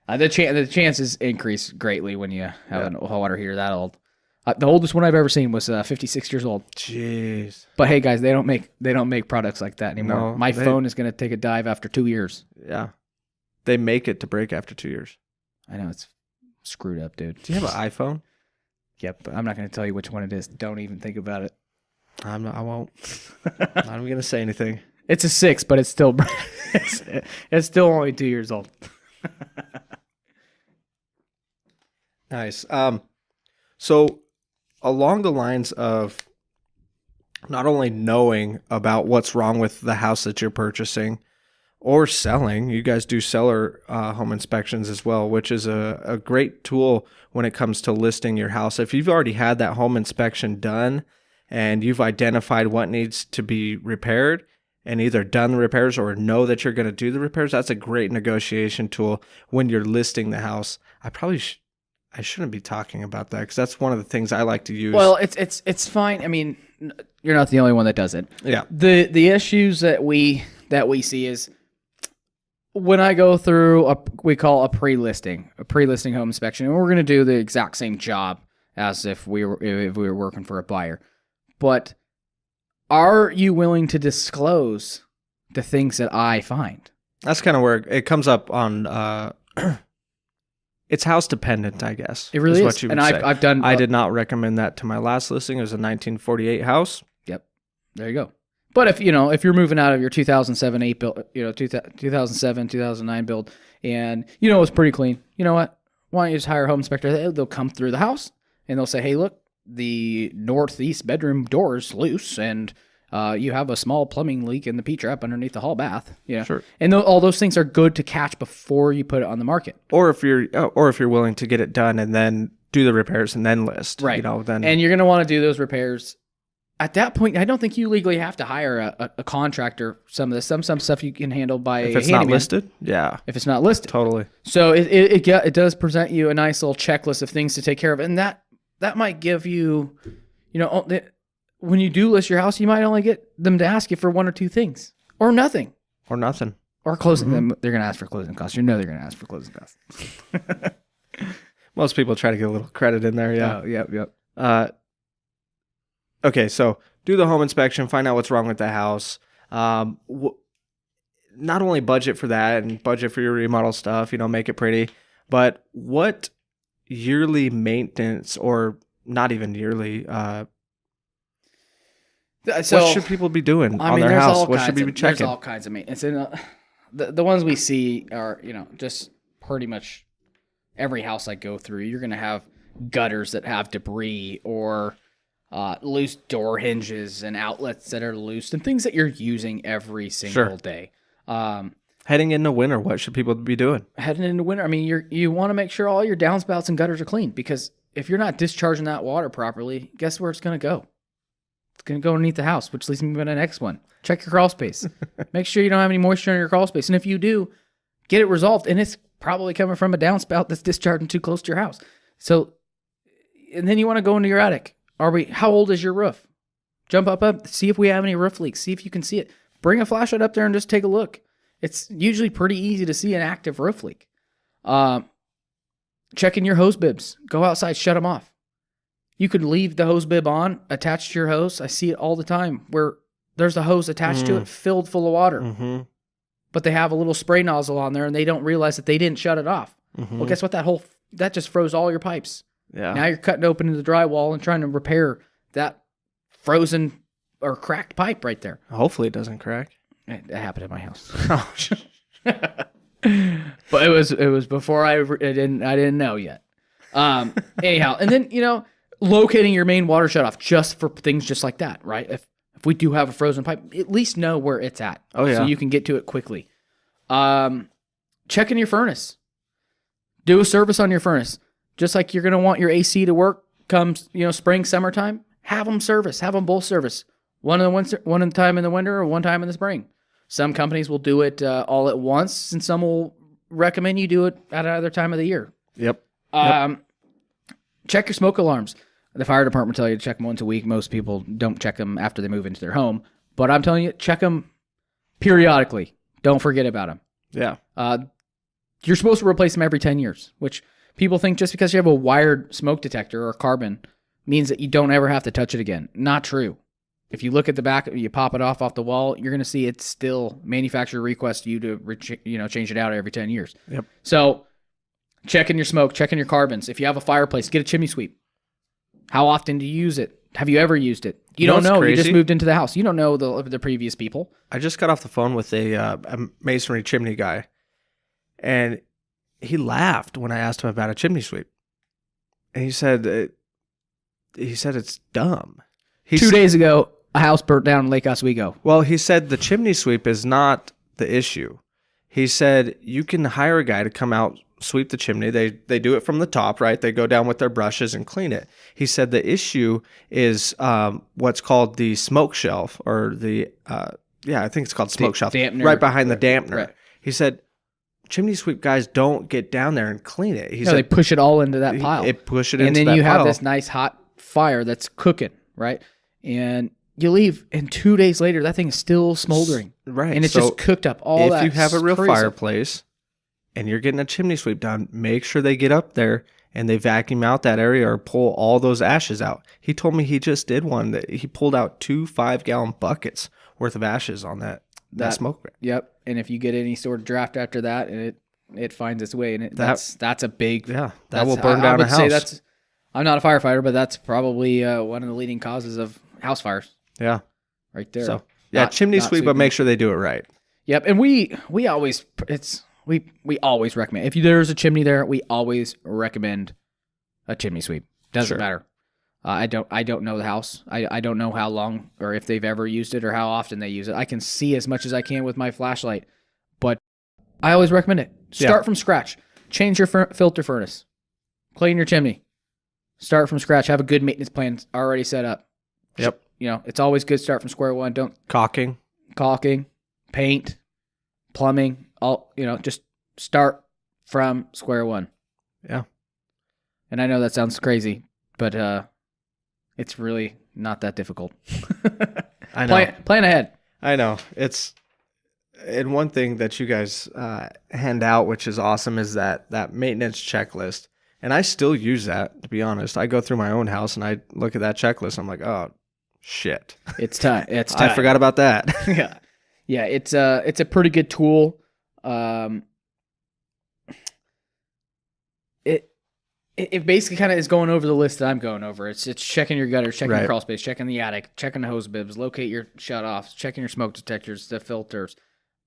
the chances increase greatly when you have a water heater that old. The oldest one I've ever seen was 56 years old. Jeez. But hey, guys, they don't make products like that anymore. No, My phone is going to take a dive after 2 years. Yeah. They make it to break after 2 years. I know, it's screwed up, dude. Do you have an iPhone? Yep, but I'm not going to tell you which one it is. Don't even think about it. I won't. I'm not even going to say anything. It's a 6, but it's still it's still only 2 years old. Nice. So along the lines of not only knowing about what's wrong with the house that you're purchasing or selling, you guys do seller home inspections as well, which is a great tool when it comes to listing your house. If you've already had that home inspection done and you've identified what needs to be repaired, and either done the repairs or know that you're going to do the repairs, that's a great negotiation tool when you're listing the house. I shouldn't be talking about that because that's one of the things I like to use. Well, it's fine. I mean, you're not the only one that does it. Yeah. The issues that we see is when I go through we call a pre-listing home inspection, and we're going to do the exact same job as if we were working for a buyer. But are you willing to disclose the things that I find? That's kind of where it comes up on. It's house dependent, I guess. It really is. What you would and say. I've done. I did not recommend that to my last listing. It was a 1948 house. Yep. There you go. But if you're moving out of your 2007, 8 build, 2007, 2009 build, and it's pretty clean. You know what? Why don't you just hire a home inspector? They'll come through the house and they'll say, "Hey, look, the northeast bedroom door is loose, and you have a small plumbing leak in the P-trap underneath the hall bath." Yeah, sure. And all those things are good to catch before you put it on the market. Or if you're willing to get it done and then do the repairs and then list, right? Then and you're going to want to do those repairs. At that point, I don't think you legally have to hire a contractor. Some of this, some stuff you can handle by if it's handyman. not listed. Yeah, if it's not listed, totally. So it does present you a nice little checklist of things to take care of, and that might give you, when you do list your house, you might only get them to ask you for one or two things, or nothing, or closing them. They're going to ask for closing costs. They're going to ask for closing costs. Most people try to get a little credit in there. Yeah. Oh, yep. Okay, so do the home inspection, find out what's wrong with the house. Not only budget for that and budget for your remodel stuff, make it pretty, but what yearly maintenance, or not even yearly, what should people be doing on their house? What should we be checking? There's all kinds of maintenance. And, the ones we see are, just pretty much every house I go through. You're going to have gutters that have debris, or loose door hinges and outlets that are loose, and things that you're using every single day. Heading into winter, what should people be doing? Heading into winter, I mean, you want to make sure all your downspouts and gutters are clean, because if you're not discharging that water properly, guess where it's going to go? It's going to go underneath the house, which leads me to the next one. Check your crawl space. Make sure you don't have any moisture in your crawl space, and if you do, get it resolved, and it's probably coming from a downspout that's discharging too close to your house. So, and then you want to go into your attic. How old is your roof? Jump up, see if we have any roof leaks. See if you can see it. Bring a flashlight up there and just take a look. It's usually pretty easy to see an active roof leak. Check in your hose bibs. Go outside, shut them off. You could leave the hose bib on, attached to your hose. I see it all the time where there's a hose attached to it, filled full of water. But they have a little spray nozzle on there and they don't realize that they didn't shut it off. Well, guess what? That just froze all your pipes. Yeah. Now you're cutting open the drywall and trying to repair that frozen or cracked pipe right there. Hopefully it doesn't crack. It happened at my house. But it was before I didn't know yet. Anyhow, and then locating your main water shutoff just for things just like that, right? If we do have a frozen pipe, at least know where it's at. Oh yeah. So you can get to it quickly. Checking your furnace. Do a service on your furnace. Just like you're going to want your AC to work comes, spring, summertime, have them service. Have them both service. One time in the winter or one time in the spring. Some companies will do it all at once, and some will recommend you do it at either time of the year. Yep. Check your smoke alarms. The fire department will tell you to check them once a week. Most people don't check them after they move into their home. But I'm telling you, check them periodically. Don't forget about them. Yeah. You're supposed to replace them every 10 years, which people think just because you have a wired smoke detector or carbon means that you don't ever have to touch it again. Not true. If you look at the back, you pop it off the wall, you're going to see it's still manufacturer requests you to change it out every 10 years. Yep. So checking your smoke, checking your carbons. If you have a fireplace, get a chimney sweep. How often do you use it? Have you ever used it? You don't know. You just moved into the house. You don't know the previous people. I just got off the phone with a masonry chimney guy, and he laughed when I asked him about a chimney sweep. And he said it's dumb. 2 days ago, a house burnt down in Lake Oswego. Well, he said the chimney sweep is not the issue. He said you can hire a guy to come out, sweep the chimney. They do it from the top, right? They go down with their brushes and clean it. He said the issue is what's called the smoke shelf, or the yeah, I think it's called smoke shelf, dampener. right behind the dampener. Right. He said, chimney sweep guys don't get down there and clean it. He No, said they push it all into that pile. It push it and into then that you pile. have this nice hot fire that's cooking, right? And you leave, and 2 days later, that thing is still smoldering. Right. And it's So just cooked up all that. if you have a real crazy. fireplace and you're getting a chimney sweep done, make sure they get up there and they vacuum out that area or pull all those ashes out. He told me he just did one that he pulled out 2 5-gallon buckets worth of ashes on that smoke ring. Yep. And if you get any sort of draft after that, and it finds its way, and that's a big. Yeah, that will burn down a house. Say that's. I'm not a firefighter, but that's probably one of the leading causes of house fires. Yeah, right there. So yeah, chimney sweep, but make sure they do it right. Yep, and we always always recommend, if there's a chimney there, we always recommend a chimney sweep. Doesn't matter. I don't know the house. I don't know how long or if they've ever used it or how often they use it. I can see as much as I can with my flashlight, but I always recommend it. Start from scratch. Change your filter furnace. Clean your chimney. Start from scratch. Have a good maintenance plan already set up. Yep. It's always good to start from square one. Don't caulking, paint, plumbing, just start from square one. Yeah. And I know that sounds crazy, but it's really not that difficult. I know. Plan ahead. I know. And one thing that you guys hand out, which is awesome, is that maintenance checklist. And I still use that, to be honest. I go through my own house and I look at that checklist. And I'm like, oh, shit. It's time. I forgot about that. Yeah. Yeah. It's a pretty good tool. It basically kind of is going over the list that I'm going over. It's checking your gutters, checking your crawl space, checking the attic, checking the hose bibs, locate your shut-offs, checking your smoke detectors, the filters,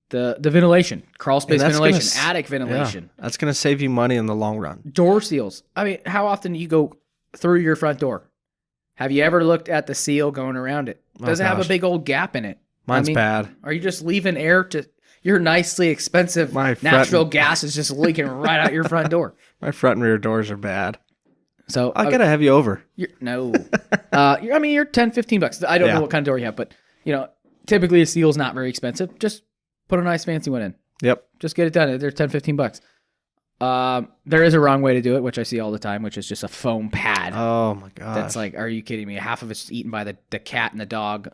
the ventilation, crawl space ventilation, attic ventilation. Yeah, that's going to save you money in the long run. Door seals. I mean, how often do you go through your front door? Have you ever looked at the seal going around it? Does it have a big old gap in it? Mine's bad. Are you just leaving air to... Your nicely expensive natural gas is just leaking right out your front door. My front and rear doors are bad. So I gotta have you over. You're 10, 15 bucks. I don't know what kind of door you have, but typically a seal's not very expensive. Just put a nice fancy one in. Yep. Just get it done. They're 10, 15 bucks. There is a wrong way to do it, which I see all the time, which is just a foam pad. Oh my god. That's like, are you kidding me? Half of it's eaten by the cat and the dog.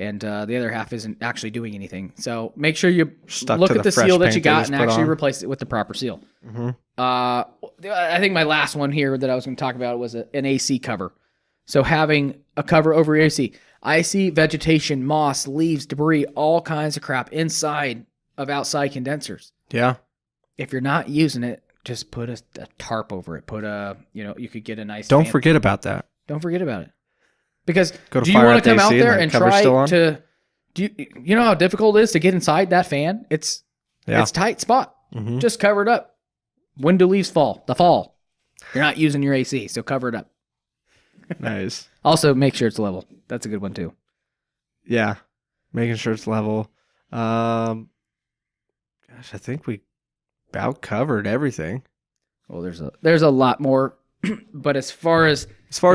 And the other half isn't actually doing anything. So make sure you look at the seal that you got and actually replace it with the proper seal. Mm-hmm. I think my last one here that I was going to talk about was an AC cover. So having a cover over your AC. I see vegetation, moss, leaves, debris, all kinds of crap inside of outside condensers. Yeah. If you're not using it, just put a tarp over it. Put you could get a nice... Don't forget about that. Don't forget about it. Because do you want to come out there and try to... you know how difficult it is to get inside that fan? It's tight spot. Mm-hmm. Just cover it up. When do leaves fall? The fall. You're not using your AC, so cover it up. Nice. Also, make sure it's level. That's a good one, too. Yeah. Making sure it's level. Gosh, I think we about covered everything. Well, there's a lot more, but as far as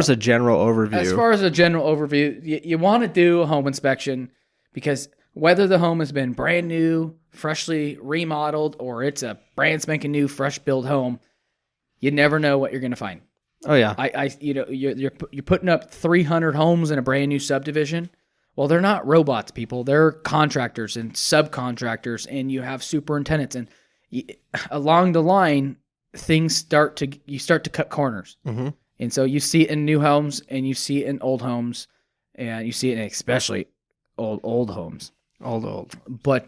a general overview, you want to do a home inspection because whether the home has been brand new, freshly remodeled, or it's a brand spanking new, fresh built home, you never know what you're going to find. Oh yeah, you're putting up 300 homes in a brand new subdivision. Well, they're not robots, people. They're contractors and subcontractors, and you have superintendents, and along the line, things start to cut corners. Mm-hmm. And so you see it in new homes, and you see it in old homes, and you see it in especially old homes. Old. But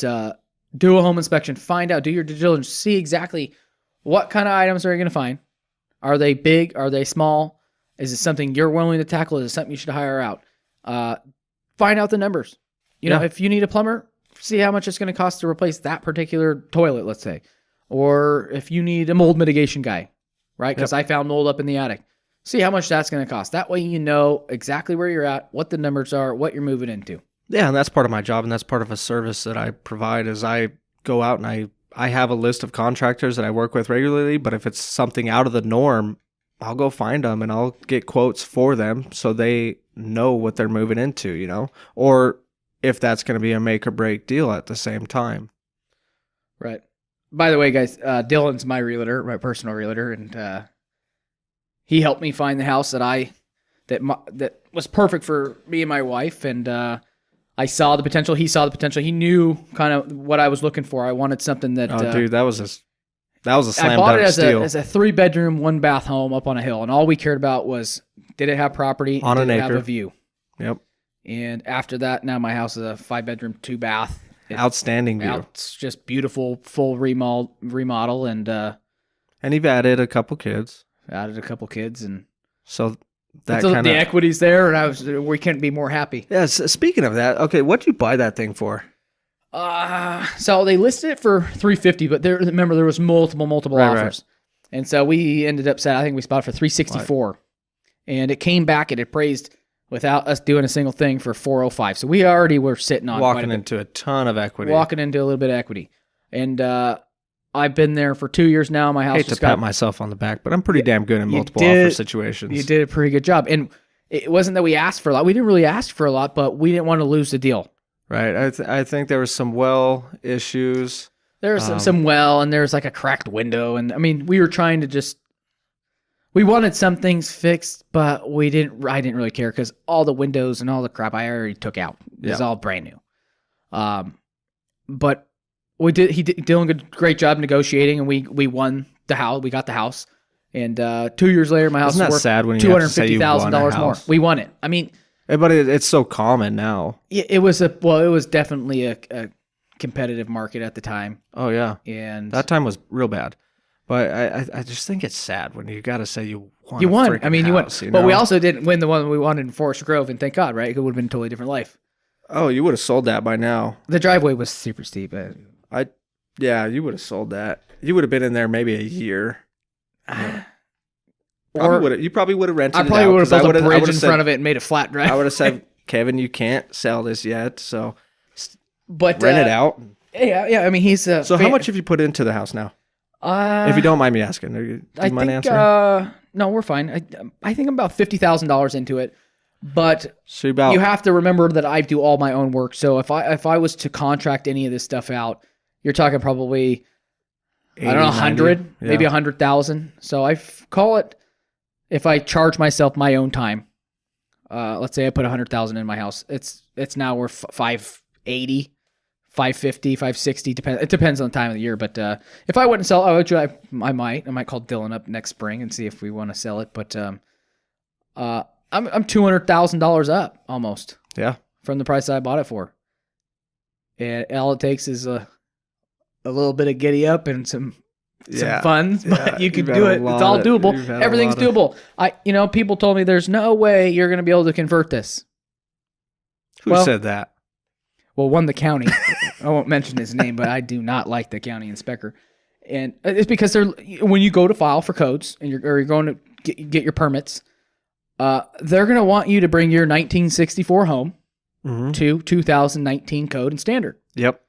do a home inspection. Find out. Do your due diligence. See exactly what kind of items are you going to find. Are they big? Are they small? Is it something you're willing to tackle? Is it something you should hire out? Find out the numbers. You know, if you need a plumber, see how much it's going to cost to replace that particular toilet, let's say. Or if you need a mold mitigation guy, right? Because I found mold up in the attic. See how much that's going to cost. That way you know exactly where you're at, what the numbers are, what you're moving into. Yeah, and that's part of my job, and that's part of a service that I provide is I go out and I have a list of contractors that I work with regularly, but if it's something out of the norm, I'll go find them and I'll get quotes for them so they know what they're moving into, Or if that's going to be a make or break deal at the same time. Right. By the way, guys, Dylan's my realtor, my personal realtor, and he helped me find the house that was perfect for me and my wife. And I saw the potential. He saw the potential. He knew kind of what I was looking for. I wanted something that. Dude, that was a slam I bought dunk it steal. as a 3-bedroom, 1-bath home up on a hill, and all we cared about was did it have property On and an did it have acre. a view. Yep. And after that, now my house is a 5-bedroom, 2-bath. Outstanding view. It's just beautiful, full remodel, and you've added a couple kids. added a couple kids, and So that the kind of equity's there, and we couldn't be more happy. Yeah, speaking of that, okay, what'd you buy that thing for? So they listed it for $350, but remember there was multiple Right, offers, and so we ended up I think we bought it for $364, and it came back and it appraised without us doing a single thing for $405. So we already were sitting on Walking into a ton of equity. walking into a little bit of equity, and I've been there for 2 years now. My house I hate to pat myself on the back, but I'm pretty damn good in multiple offer situations. You did a pretty good job, and it wasn't that we asked for a lot. We didn't really ask for a lot, but we didn't want to lose the deal. Right. I think there was some well issues. There was some well, and there was like a cracked window, and I mean, we were trying to we wanted some things fixed, but I didn't really care because all the windows and all the crap I already took out. It was all brand new. But Dylan did a great job negotiating, and we won the house. We got the house, and 2 years later, my house Isn't that is worth sad when you have to say you won a $250,000 more. house? We won it. I mean, But it's so common now. it was definitely a competitive market at the time, Oh yeah, and that time was real bad. But I just think it's sad when you got to say you won. you a won. freaking I mean, you won, house, but we also didn't win the one we wanted in Forest Grove, and thank God, right? It would have been a totally different life. Oh, you would have sold that by now. The driveway was super steep. Yeah, you would have sold that. You would have been in there maybe a year. You probably would have rented I it probably out, would have 'cause built a bridge in said, front of it and made a flat drive. I would have said, Kevin, you can't sell this yet, so but rent it out. Yeah. I mean, he's So how much have you put into the house now? If you don't mind me asking, do you mind answering? No, we're fine. I think I'm about $50,000 into it, but So you have to remember that I do all my own work. So if I was to contract any of this stuff out, you're talking probably 80, I don't know 100, 90, maybe 100,000. So I call it if I charge myself my own time. Let's say I put 100,000 in my house. It's now worth 580. 550, 560, it depends on the time of the year. But if I wouldn't sell, I might call Dylan up next spring and see if we want to sell it. But I'm $200,000 up almost. Yeah. From the price I bought it for. And all it takes is a little bit of giddy up and some funds, but you can do it. It's all doable. Everything's doable. People told me there's no way you're going to be able to convert this. Who said that? Well, the county. I won't mention his name, but I do not like the county inspector, and it's because when you go to file for codes and you're going to get your permits, they're going to want you to bring your 1964 home to 2019 code and standard. Yep.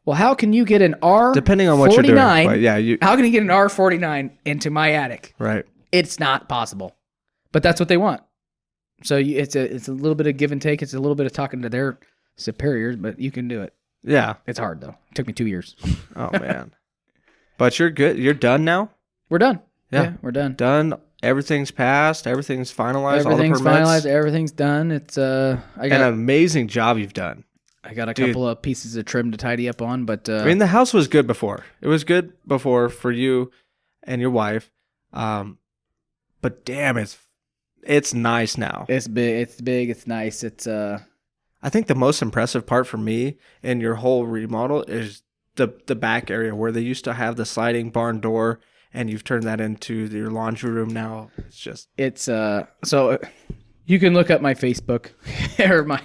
Well, how can you get an R? Depending on what you're doing, but yeah, how can you get an R49 into my attic? Right. It's not possible, but that's what they want. So it's a little bit of give and take. It's a little bit of talking to their superiors, but you can do it. Yeah. It's hard though. It took me 2 years. Oh man. But you're good. You're done now? We're done. Yeah, we're done. Done. Everything's passed. Everything's finalized. Everything's all the permits. finalized. Everything's done. It's an amazing job you've done. I got a couple of pieces of trim to tidy up on, but I mean, the house was good before. It was good before for you and your wife. But damn, it's nice now. It's big. It's big. It's nice. It's I think the most impressive part for me in your whole remodel is the back area where they used to have the sliding barn door, and you've turned that into your laundry room now. It's so you can look up my Facebook or my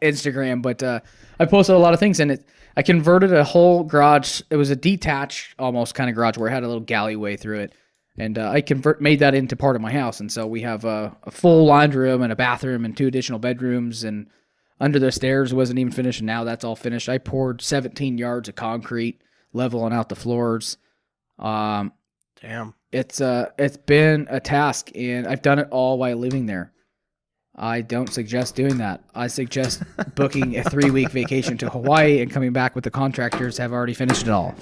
Instagram, but I posted a lot of things in it. I converted a whole garage. It was a detached almost kind of garage where it had a little galleyway through it, and I made that into part of my house. And so we have a full laundry room and a bathroom and 2 additional bedrooms, and under the stairs wasn't even finished, and now that's all finished. I poured 17 yards of concrete, leveling out the floors. Damn. It's been a task, and I've done it all while living there. I don't suggest doing that. I suggest booking a 3-week vacation to Hawaii and coming back with the contractors have already finished it all.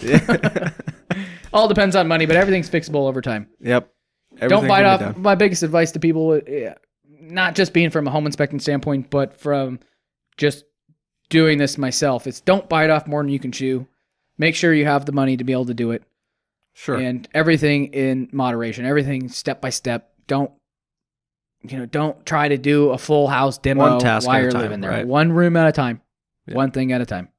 All depends on money, but everything's fixable over time. Yep. Don't bite off. My biggest advice to people, not just being from a home inspecting standpoint, but from just doing this myself, it's don't bite off more than you can chew. Make sure you have the money to be able to do it. Sure. And everything in moderation, everything step by step. Don't try to do a full house demo One task while at a you're time, living there. right? One room at a time. Yeah. One thing at a time.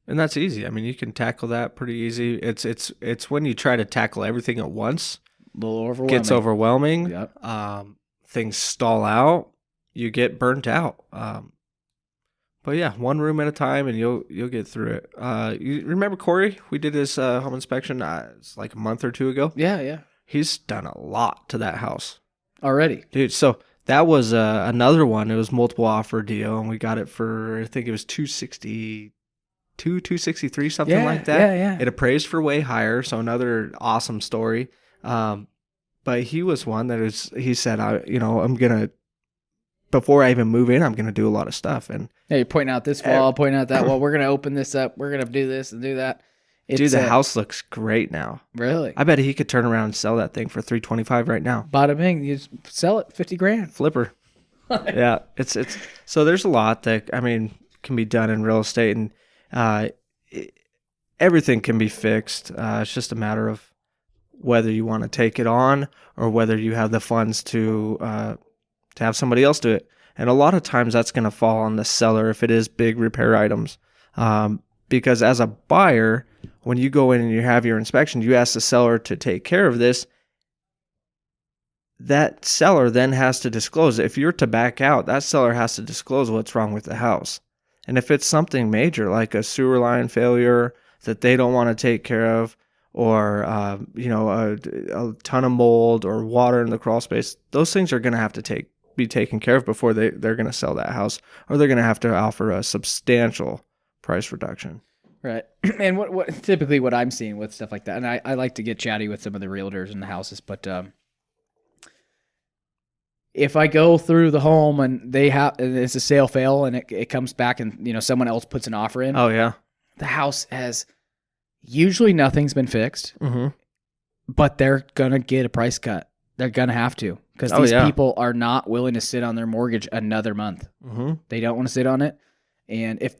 And that's easy. I mean, you can tackle that pretty easy. It's when you try to tackle everything at once, A little overwhelming. gets overwhelming. Yep. Things stall out. You get burnt out. But yeah, one room at a time, and you'll get through it. You remember Corey? We did his home inspection. It's like a month or two ago. Yeah. He's done a lot to that house Already. dude. So that was another one. It was multiple offer deal, and we got it for, I think it was 262, 263, something like that. Yeah. It appraised for way higher. So another awesome story. But he was one that he said, I'm gonna, before I even move in, I'm gonna do a lot of stuff. And Yeah, you're pointing out this wall, pointing out that wall. We're going to open this up. We're going to do this and do that. dude, the house looks great now. Really? I bet he could turn around and sell that thing for $325 right now. Bada bing, you just sell it $50,000. Flipper. Yeah, it's so there's a lot that can be done in real estate, and everything can be fixed. It's just a matter of whether you want to take it on or whether you have the funds to have somebody else do it. And a lot of times that's going to fall on the seller if it is big repair items. Because as a buyer, when you go in and you have your inspection, you ask the seller to take care of this. That seller then has to disclose it. If you're to back out, that seller has to disclose what's wrong with the house. And if it's something major like a sewer line failure that they don't want to take care of, or a ton of mold or water in the crawl space, those things are going to have to be taken care of before they're going to sell that house, or they're going to have to offer a substantial price reduction. Right. And what typically what I'm seeing with stuff like that, and I like to get chatty with some of the realtors in the houses, but if I go through the home and it's a sale fail and it comes back and someone else puts an offer in. Oh yeah. The house has usually nothing's been fixed, but they're gonna get a price cut. They're gonna have to, because these people are not willing to sit on their mortgage another month. They don't want to sit on it, and if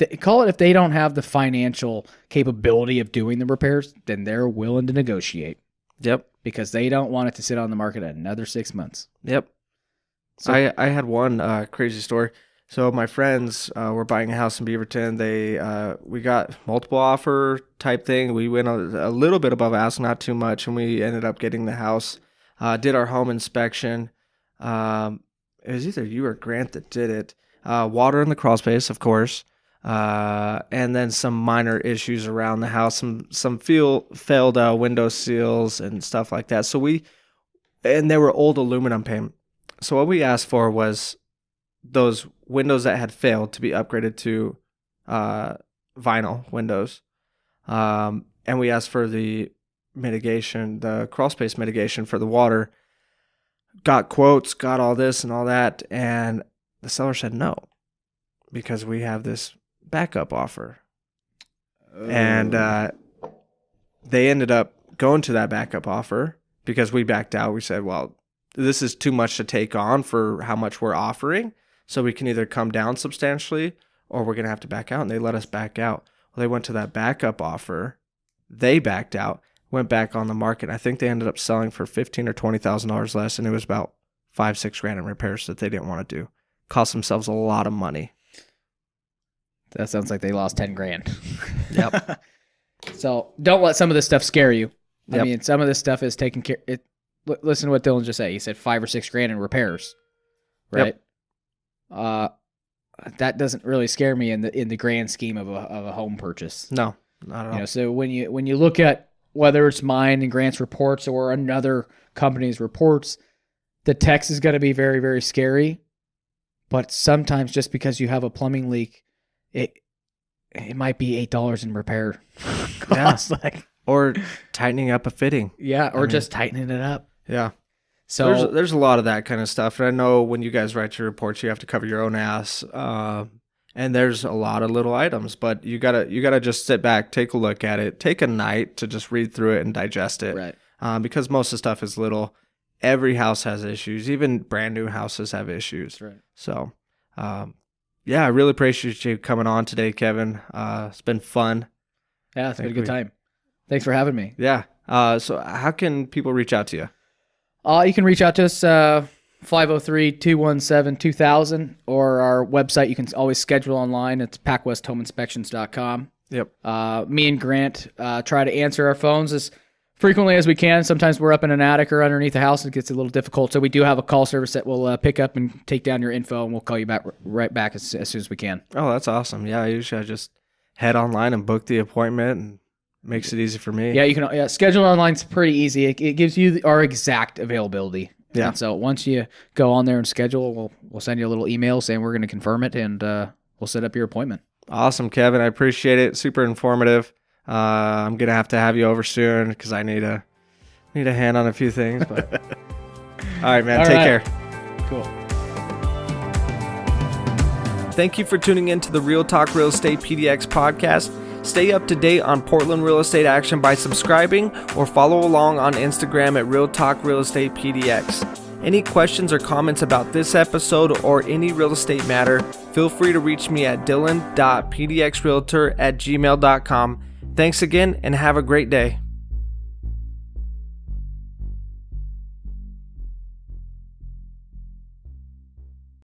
they don't have the financial capability of doing the repairs, then they're willing to negotiate. Yep. Because they don't want it to sit on the market another 6 months. Yep. So I had one crazy story. So my friends were buying a house in Beaverton. We got multiple offer type thing. We went a little bit above ask, not too much, and we ended up getting the house. Did our home inspection. It was either you or Grant that did it. Water in the crawl space, of course, and then some minor issues around the house. Some failed window seals and stuff like that. And they were old aluminum paint. So what we asked for was those windows that had failed to be upgraded to vinyl windows. And we asked for the mitigation, the crawl space mitigation for the water. Got quotes, got all this and all that. And the seller said no, because we have this backup offer. Oh. And they ended up going to that backup offer because we backed out. We said, well, this is too much to take on for how much we're offering. So we can either come down substantially or we're going to have to back out. And they let us back out. Well, they went to that backup offer. They backed out, went back on the market. I think they ended up selling for $15,000 or $20,000 less. And it was about $5,000-$6,000 in repairs that they didn't want to do. Cost themselves a lot of money. That sounds like they lost $10,000. Yep. So don't let some of this stuff scare you. Yep. I mean, some of this stuff is taken care. Listen to what Dylan just said. He said $5,000 or $6,000 in repairs, right? Yep. That doesn't really scare me in the grand scheme of a home purchase. No, not at all. So when you look at whether it's mine and Grant's reports or another company's reports, the text is going to be very, very scary. But sometimes just because you have a plumbing leak, it might be $8 in repair costs. Yeah. Or tightening up a fitting. Yeah, or just tightening it up. Yeah. So there's a lot of that kind of stuff. And I know when you guys write your reports, you have to cover your own ass. And there's a lot of little items, but you gotta just sit back, take a look at it, take a night to just read through it and digest it. right. Because most of the stuff is little. Every house has issues. Even brand new houses have issues. That's right. So, yeah, I really appreciate you coming on today, Kevin. It's been fun. Yeah, it's been a good time. Thanks for having me. Yeah. So how can people reach out to you? You can reach out to us 503-217-2000 or our website. You can always schedule online. It's PacWestHomeInspections.com. Yep. Me and Grant try to answer our phones as frequently as we can. Sometimes we're up in an attic or underneath the house. It gets a little difficult. So we do have a call service that will pick up and take down your info, and we'll call you back right back as soon as we can. Oh, that's awesome. Yeah, usually I just head online and book the appointment, and makes it easy for me. Yeah, you can schedule online. It's pretty easy. It gives you our exact availability. Yeah. And so once you go on there and schedule, we'll send you a little email saying we're going to confirm it, and we'll set up your appointment. Awesome, Kevin. I appreciate it. Super informative. I'm gonna have to have you over soon because I need a hand on a few things. But all right, man. Take care. Cool. Thank you for tuning in to the Real Talk Real Estate PDX podcast. Stay up to date on Portland real estate action by subscribing or follow along on Instagram at Real Talk Real Estate PDX. Any questions or comments about this episode or any real estate matter, feel free to reach me at dylan.pdxrealtor@gmail.com. Thanks again and have a great day.